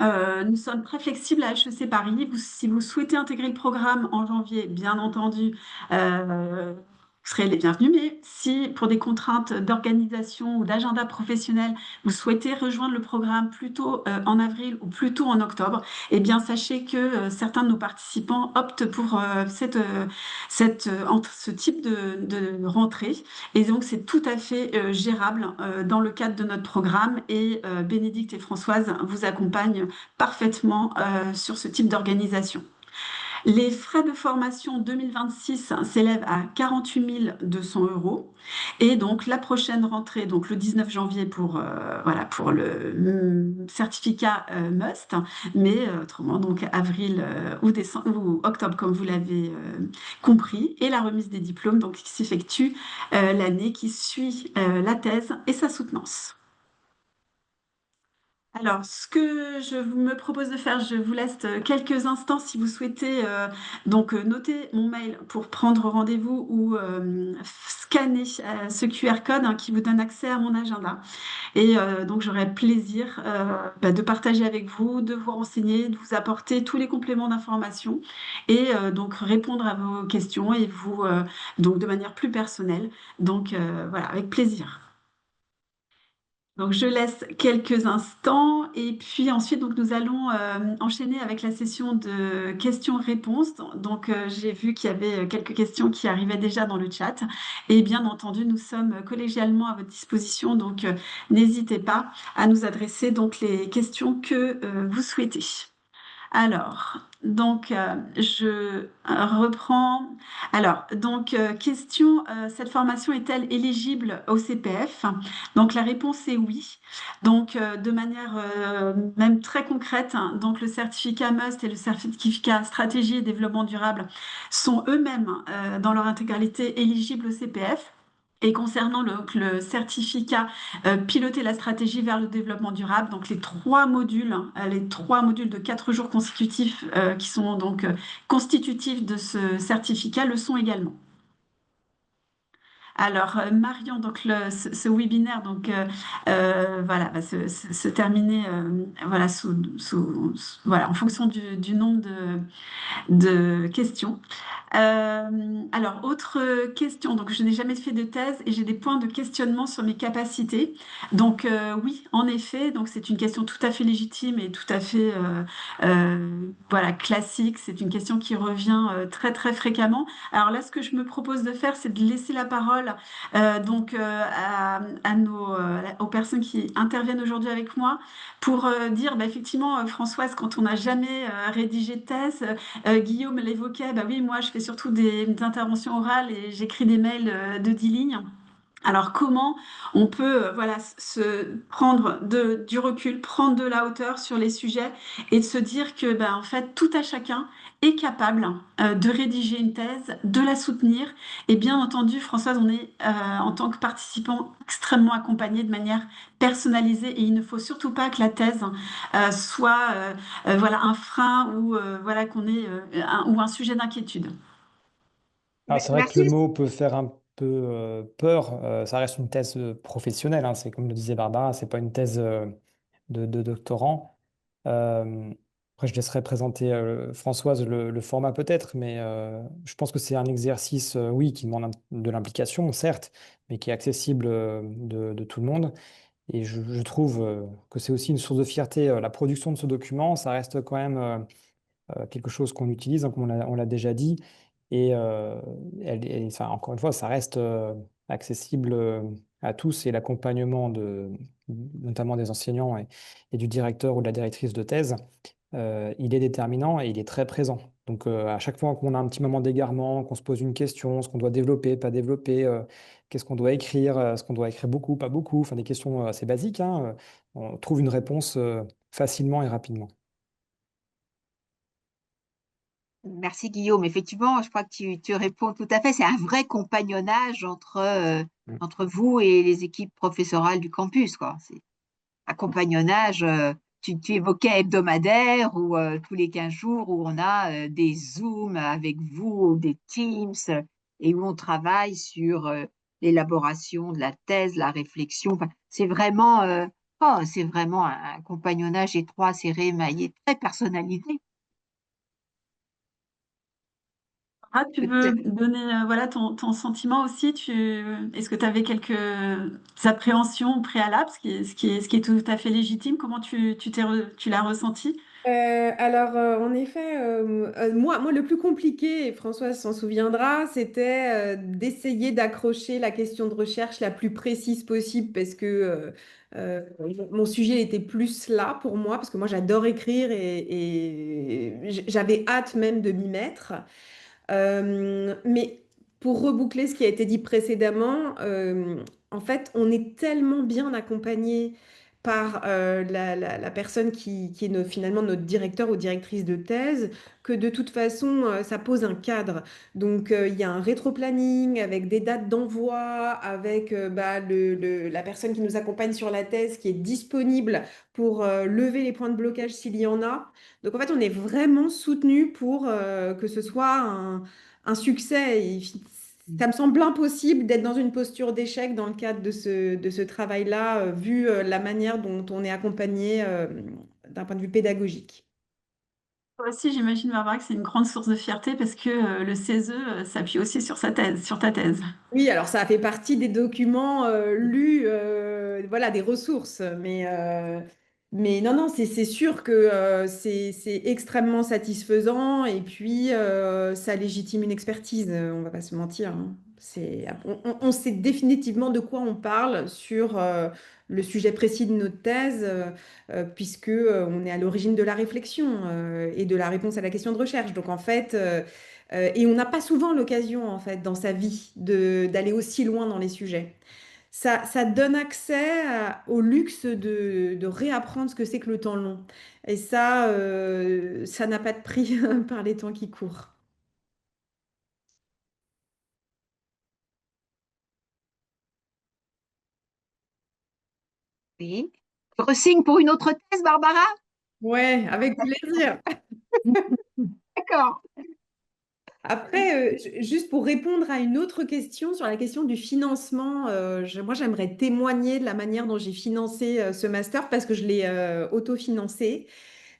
nous sommes très flexibles à HEC Paris. Si vous souhaitez intégrer le programme en janvier, bien entendu, vous serez les bienvenus. Mais si pour des contraintes d'organisation ou d'agenda professionnel, vous souhaitez rejoindre le programme plutôt en avril ou plutôt en octobre, eh bien sachez que certains de nos participants optent pour ce type de rentrée. Et donc, c'est tout à fait gérable dans le cadre de notre programme et Bénédicte et Françoise vous accompagnent parfaitement sur ce type d'organisation. Les frais de formation 2026 s'élèvent à 48 200 euros. Et donc, la prochaine rentrée, donc le 19 janvier voilà, pour le certificat Must, mais autrement, donc avril ou, décembre, ou octobre, comme vous l'avez compris, et la remise des diplômes, donc, qui s'effectue l'année qui suit la thèse et sa soutenance. Alors, ce que me propose de faire, je vous laisse quelques instants si vous souhaitez noter mon mail pour prendre rendez-vous ou scanner ce QR code hein, qui vous donne accès à mon agenda. Et donc, j'aurai plaisir de partager avec vous, de vous renseigner, de vous apporter tous les compléments d'information et donc répondre à vos questions et vous donc de manière plus personnelle. Donc voilà, avec plaisir. Donc, je laisse quelques instants et puis ensuite, donc, nous allons enchaîner avec la session de questions-réponses. Donc, j'ai vu qu'il y avait quelques questions qui arrivaient déjà dans le chat. Et bien entendu, nous sommes collégialement à votre disposition. Donc, n'hésitez pas à nous adresser donc les questions que vous souhaitez. Alors, donc, je reprends. Alors, donc, question, cette formation est-elle éligible au CPF? Donc, la réponse est oui. Donc, de manière même très concrète, hein, donc le certificat MUST et le certificat stratégie et développement durable sont eux-mêmes, dans leur intégralité, éligibles au CPF. Et concernant le certificat piloter la stratégie vers le développement durable. Donc les trois modules de 4 jours consécutifs qui sont donc constitutifs de ce certificat le sont également. Alors, Marion, donc ce webinaire voilà, va se terminer voilà, voilà, en fonction du nombre de questions. Alors, autre question. Donc, je n'ai jamais fait de thèse et j'ai des points de questionnement sur mes capacités. Donc, oui, en effet, donc c'est une question tout à fait légitime et tout à fait voilà, classique. C'est une question qui revient très, très fréquemment. Alors là, ce que je me propose de faire, c'est de laisser la parole aux personnes qui interviennent aujourd'hui avec moi pour dire, effectivement, Françoise, quand on n'a jamais rédigé de thèse, Guillaume l'évoquait, oui, moi je fais surtout des interventions orales et j'écris des mails de 10 lignes. Alors comment on peut voilà, se prendre du recul, prendre de la hauteur sur les sujets et de se dire que en fait tout à chacun est capable de rédiger une thèse, de la soutenir et bien entendu Françoise, on est en tant que participant extrêmement accompagné de manière personnalisée et il ne faut surtout pas que la thèse soit voilà, un frein ou voilà, qu'on ait ou un sujet d'inquiétude. Alors, c'est vrai que le Merci. mot peut faire un peu peur. Ça reste une thèse professionnelle, hein. C'est comme le disait Barbara, c'est pas une thèse de doctorant. Euh, Après, je laisserai présenter Françoise le format peut-être, mais je pense que c'est un exercice, oui, qui demande de l'implication, certes, mais qui est accessible de tout le monde. Et je trouve que c'est aussi une source de fierté. La production de ce document, ça reste quand même quelque chose qu'on utilise, hein, comme on l'a déjà dit. Et enfin, encore une fois, ça reste accessible à tous et l'accompagnement notamment des enseignants et du directeur ou de la directrice de thèse, il est déterminant et il est très présent. Donc, à chaque fois qu'on a un petit moment d'égarement, qu'on se pose une question, ce qu'on doit développer, pas développer, qu'est-ce qu'on doit écrire, ce qu'on doit écrire beaucoup, pas beaucoup, enfin des questions assez basiques, hein, on trouve une réponse facilement et rapidement. Merci Guillaume. Effectivement, je crois que tu réponds tout à fait. C'est un vrai compagnonnage Mm. entre vous et les équipes professorales du campus, quoi. C'est un compagnonnage, tu évoquais hebdomadaire ou tous les 15 jours où on a des Zooms avec vous, des Teams, et où on travaille sur l'élaboration de la thèse, la réflexion. Enfin, c'est vraiment un compagnonnage étroit, serré, maillé, très personnalisé. Ah, tu veux donner voilà, ton sentiment aussi? Est-ce que tu avais quelques appréhensions au préalable, ce qui est tout à fait légitime? Comment tu l'as ressenti? Alors, en effet, moi, le plus compliqué, et Françoise s'en souviendra, c'était d'essayer d'accrocher la question de recherche la plus précise possible parce que euh, mon sujet était plus là pour moi, parce que moi, j'adore écrire et j'avais hâte même de m'y mettre. Mais pour reboucler ce qui a été dit précédemment, en fait, on est tellement bien accompagné par la personne qui est finalement notre directeur ou directrice de thèse, que de toute façon, ça pose un cadre. Donc, il y a un rétro-planning avec des dates d'envoi, avec bah, la personne qui nous accompagne sur la thèse qui est disponible pour lever les points de blocage s'il y en a. Donc, en fait, on est vraiment soutenu pour que ce soit un succès. Et ça me semble impossible d'être dans une posture d'échec dans le cadre de ce travail-là, vu la manière dont on est accompagné d'un point de vue pédagogique. Toi aussi, j'imagine, Barbara, que c'est une grande source de fierté parce que le CESE s'appuie aussi sur sa thèse, sur ta thèse. Oui, alors ça fait partie des documents lus, voilà, des ressources. Mais non, non, c'est sûr que c'est extrêmement satisfaisant et puis ça légitime une expertise, on va pas se mentir, hein. On sait définitivement de quoi on parle sur le sujet précis de notre thèse, puisque on est à l'origine de la réflexion et de la réponse à la question de recherche. Donc en fait, et on n'a pas souvent l'occasion, en fait, dans sa vie, d'aller aussi loin dans les sujets. Ça donne accès au luxe de réapprendre ce que c'est que le temps long. Et ça n'a pas de prix par les temps qui courent. Oui. Tu re-signes pour une autre thèse, Barbara? Ouais, avec plaisir. D'accord. Après, juste pour répondre à une autre question sur la question du financement, moi j'aimerais témoigner de la manière dont j'ai financé ce master parce que je l'ai autofinancé.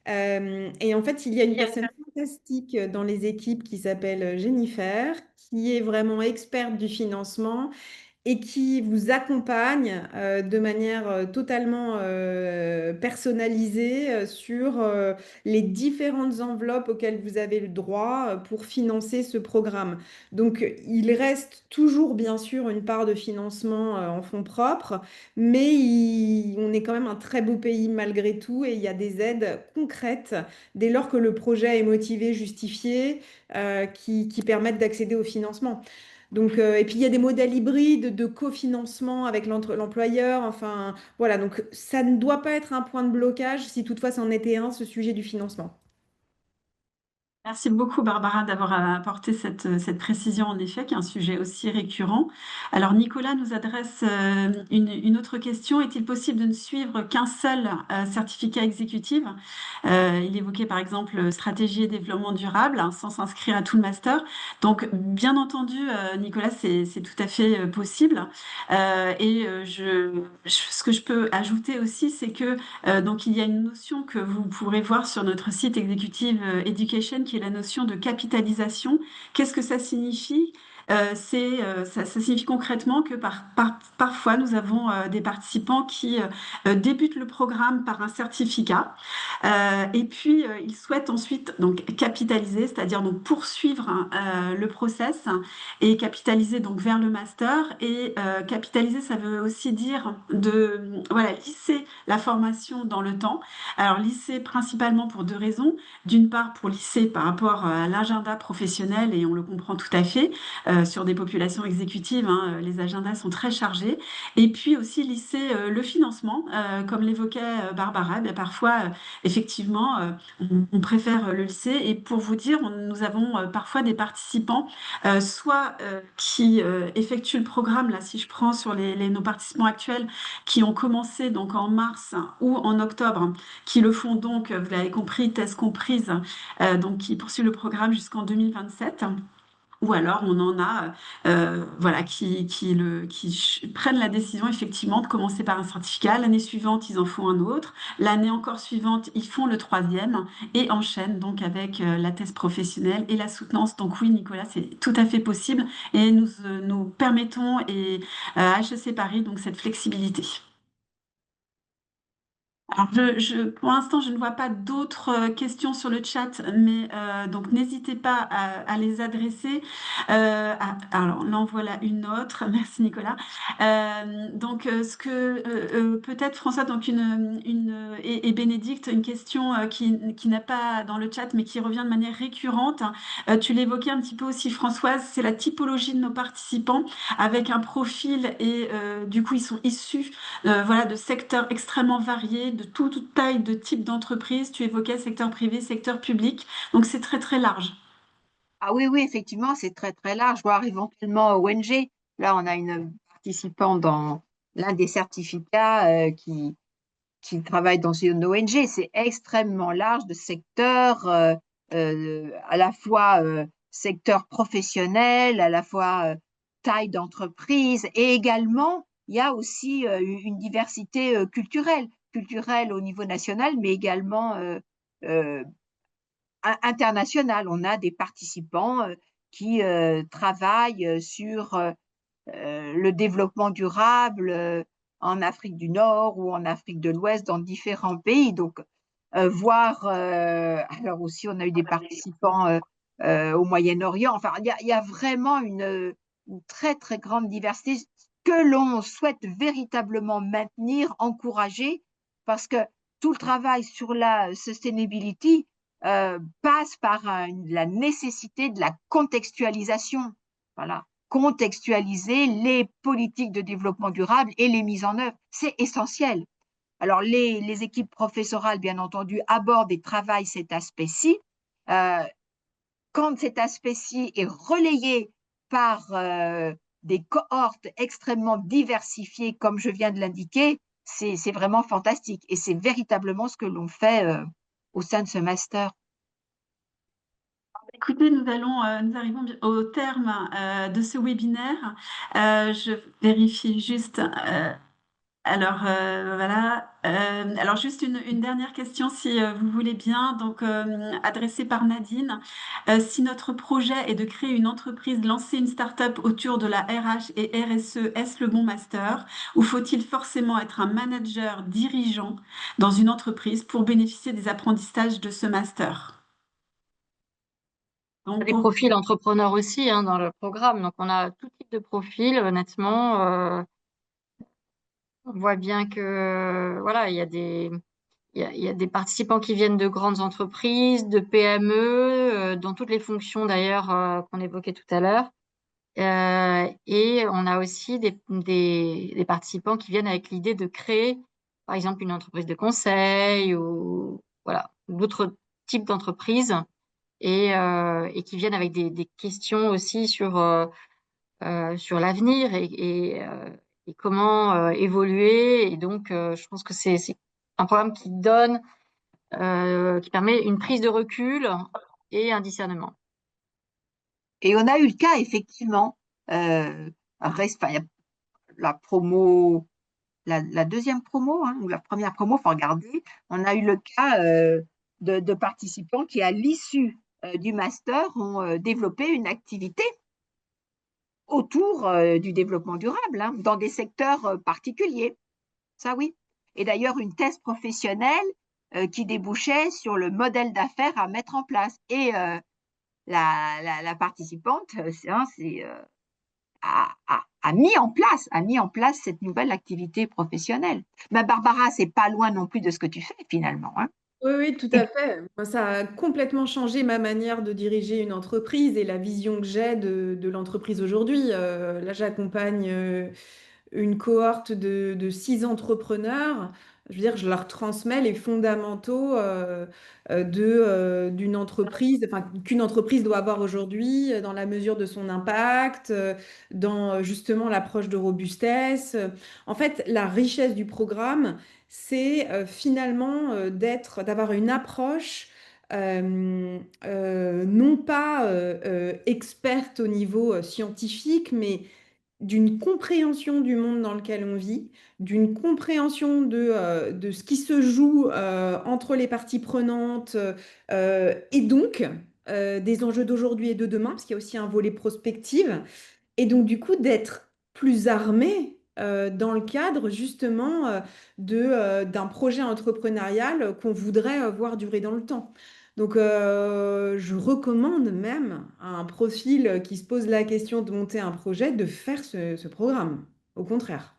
Et en fait, il y a une personne fantastique dans les équipes qui s'appelle Jennifer, qui est vraiment experte du financement et qui vous accompagne de manière totalement personnalisée sur les différentes enveloppes auxquelles vous avez le droit pour financer ce programme. Donc, il reste toujours, bien sûr, une part de financement en fonds propres, mais on est quand même un très beau pays malgré tout et il y a des aides concrètes dès lors que le projet est motivé, justifié, qui permettent d'accéder au financement. Donc, et puis il y a des modèles hybrides de cofinancement avec l'employeur. Enfin, voilà. Donc, ça ne doit pas être un point de blocage si toutefois c'en était un, ce sujet du financement. Merci beaucoup, Barbara, d'avoir apporté cette précision, en effet, qui est un sujet aussi récurrent. Alors, Nicolas nous adresse une autre question. Est-il possible de ne suivre qu'un seul certificat exécutif? Il évoquait, par exemple, stratégie et développement durable, hein, sans s'inscrire à tout le master. Donc, bien entendu, Nicolas, c'est tout à fait possible. Ce que je peux ajouter aussi, c'est que donc, il y a une notion que vous pourrez voir sur notre site Executive Education, qui est la notion de capitalisation. Qu'est-ce que ça signifie? Ça signifie concrètement que parfois, nous avons des participants qui débutent le programme par un certificat et puis ils souhaitent ensuite donc capitaliser, c'est-à-dire donc poursuivre le process et capitaliser donc vers le master. Et capitaliser, ça veut aussi dire de voilà, lisser la formation dans le temps. Alors, lycée principalement pour deux raisons. D'une part, pour lycée par rapport à l'agenda professionnel, et on le comprend tout à fait, sur des populations exécutives, hein, les agendas sont très chargés. Et puis aussi lycée le financement, comme l'évoquait Barbara, bien, parfois, effectivement, on préfère le lycée. Et pour vous dire, nous avons parfois des participants, soit qui effectuent le programme, là, si je prends sur nos participants actuels, qui ont commencé donc en mars ou en octobre, qui le font donc, vous l'avez compris, thèse comprise, donc qui poursuivent le programme jusqu'en 2027. Ou alors on en a voilà, qui prennent la décision effectivement de commencer par un certificat. L'année suivante, ils en font un autre. L'année encore suivante, ils font le troisième et enchaînent donc avec la thèse professionnelle et la soutenance. Donc oui, Nicolas, c'est tout à fait possible et nous permettons à HEC Paris donc cette flexibilité. Alors, pour l'instant, je ne vois pas d'autres questions sur le chat, mais donc n'hésitez pas à les adresser. Alors, là, en voilà une autre. Merci, Nicolas. Peut-être, François, donc et Bénédicte, une question qui n'a pas dans le chat, mais qui revient de manière récurrente. Tu l'évoquais un petit peu aussi, Françoise, c'est la typologie de nos participants avec un profil et du coup, ils sont issus voilà, de secteurs extrêmement variés, de toute taille, de type d'entreprise. Tu évoquais secteur privé, secteur public. Donc, c'est très, très large. Ah oui, oui, effectivement, c'est très, très large, voire éventuellement ONG. Là, on a une participante dans l'un des certificats qui travaille dans une ONG. C'est extrêmement large de secteurs, à la fois secteur professionnel, à la fois taille d'entreprise, et également, il y a aussi une diversité culturelle au niveau national, mais également euh, international. On a des participants qui travaillent sur le développement durable en Afrique du Nord ou en Afrique de l'Ouest, dans différents pays. Donc, alors aussi, on a eu des participants au Moyen-Orient. Enfin, il y a vraiment une très, très grande diversité que l'on souhaite véritablement maintenir, encourager, parce que tout le travail sur la sustainability passe par la nécessité de la contextualisation. Voilà, contextualiser les politiques de développement durable et les mises en œuvre. C'est essentiel. Alors, les équipes professorales, bien entendu, abordent et travaillent cet aspect-ci. Quand cet aspect-ci est relayé par des cohortes extrêmement diversifiées, comme je viens de l'indiquer, c'est vraiment fantastique. Et c'est véritablement ce que l'on fait au sein de ce master. Écoutez, nous arrivons au terme de ce webinaire. Je vérifie juste. Voilà. Alors juste une dernière question, si vous voulez bien, donc adressée par Nadine. Si notre projet est de créer une entreprise, lancer une start-up autour de la RH et RSE, est-ce le bon master? Ou faut-il forcément être un manager dirigeant dans une entreprise pour bénéficier des apprentissages de ce master? Donc, Des profils entrepreneurs aussi hein, dans le programme. Donc, on a tout type de profil, honnêtement. On voit bien que voilà, il y a des participants qui viennent de grandes entreprises, de PME, dans toutes les fonctions d'ailleurs qu'on évoquait tout à l'heure. Et on a aussi des participants qui viennent avec l'idée de créer, par exemple, une entreprise de conseil ou voilà, d'autres types d'entreprises et qui viennent avec des questions aussi sur l'avenir et comment évoluer. Et donc, je pense que c'est un programme qui permet une prise de recul et un discernement. Et on a eu le cas, effectivement, enfin, il y a la promo, la deuxième promo, hein, ou la première promo, il faut regarder. On a eu le cas de participants qui, à l'issue du master, ont développé une activité autour du développement durable, hein, dans des secteurs particuliers. Ça, oui. Et d'ailleurs, une thèse professionnelle qui débouchait sur le modèle d'affaires à mettre en place. Et la participante a mis en place cette nouvelle activité professionnelle. Mais Barbara, c'est pas loin non plus de ce que tu fais finalement, hein. Oui, oui, tout à fait. Moi, ça a complètement changé ma manière de diriger une entreprise et la vision que j'ai de l'entreprise aujourd'hui. Là, j'accompagne une cohorte de 6 entrepreneurs. Je veux dire, je leur transmets les fondamentaux d'une entreprise, enfin, qu'une entreprise doit avoir aujourd'hui dans la mesure de son impact, dans justement l'approche de robustesse. En fait, la richesse du programme, c'est finalement d'avoir une approche non pas experte au niveau scientifique, mais d'une compréhension du monde dans lequel on vit, d'une compréhension de ce qui se joue entre les parties prenantes et donc des enjeux d'aujourd'hui et de demain, parce qu'il y a aussi un volet prospective, et donc du coup d'être plus armé dans le cadre justement d'un projet entrepreneurial qu'on voudrait voir durer dans le temps. Donc, je recommande même à un profil qui se pose la question de monter un projet de faire ce programme. Au contraire.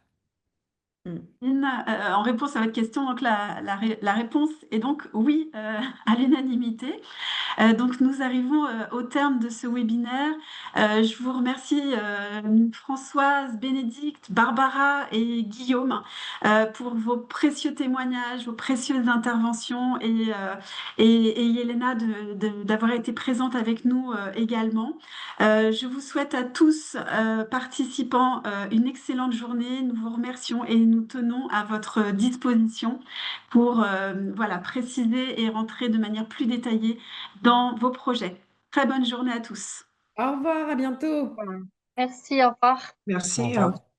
Mm. En réponse à votre question, donc la réponse est donc oui à l'unanimité. Donc nous arrivons au terme de ce webinaire. Je vous remercie Françoise, Bénédicte, Barbara et Guillaume pour vos précieux témoignages, vos précieuses interventions et Yelena d'avoir été présente avec nous également. Je vous souhaite à tous participants une excellente journée. Nous vous remercions et nous tenons à votre disposition pour voilà, préciser et rentrer de manière plus détaillée dans vos projets. Très bonne journée à tous. Au revoir, à bientôt. Merci, au revoir. Merci. Au revoir.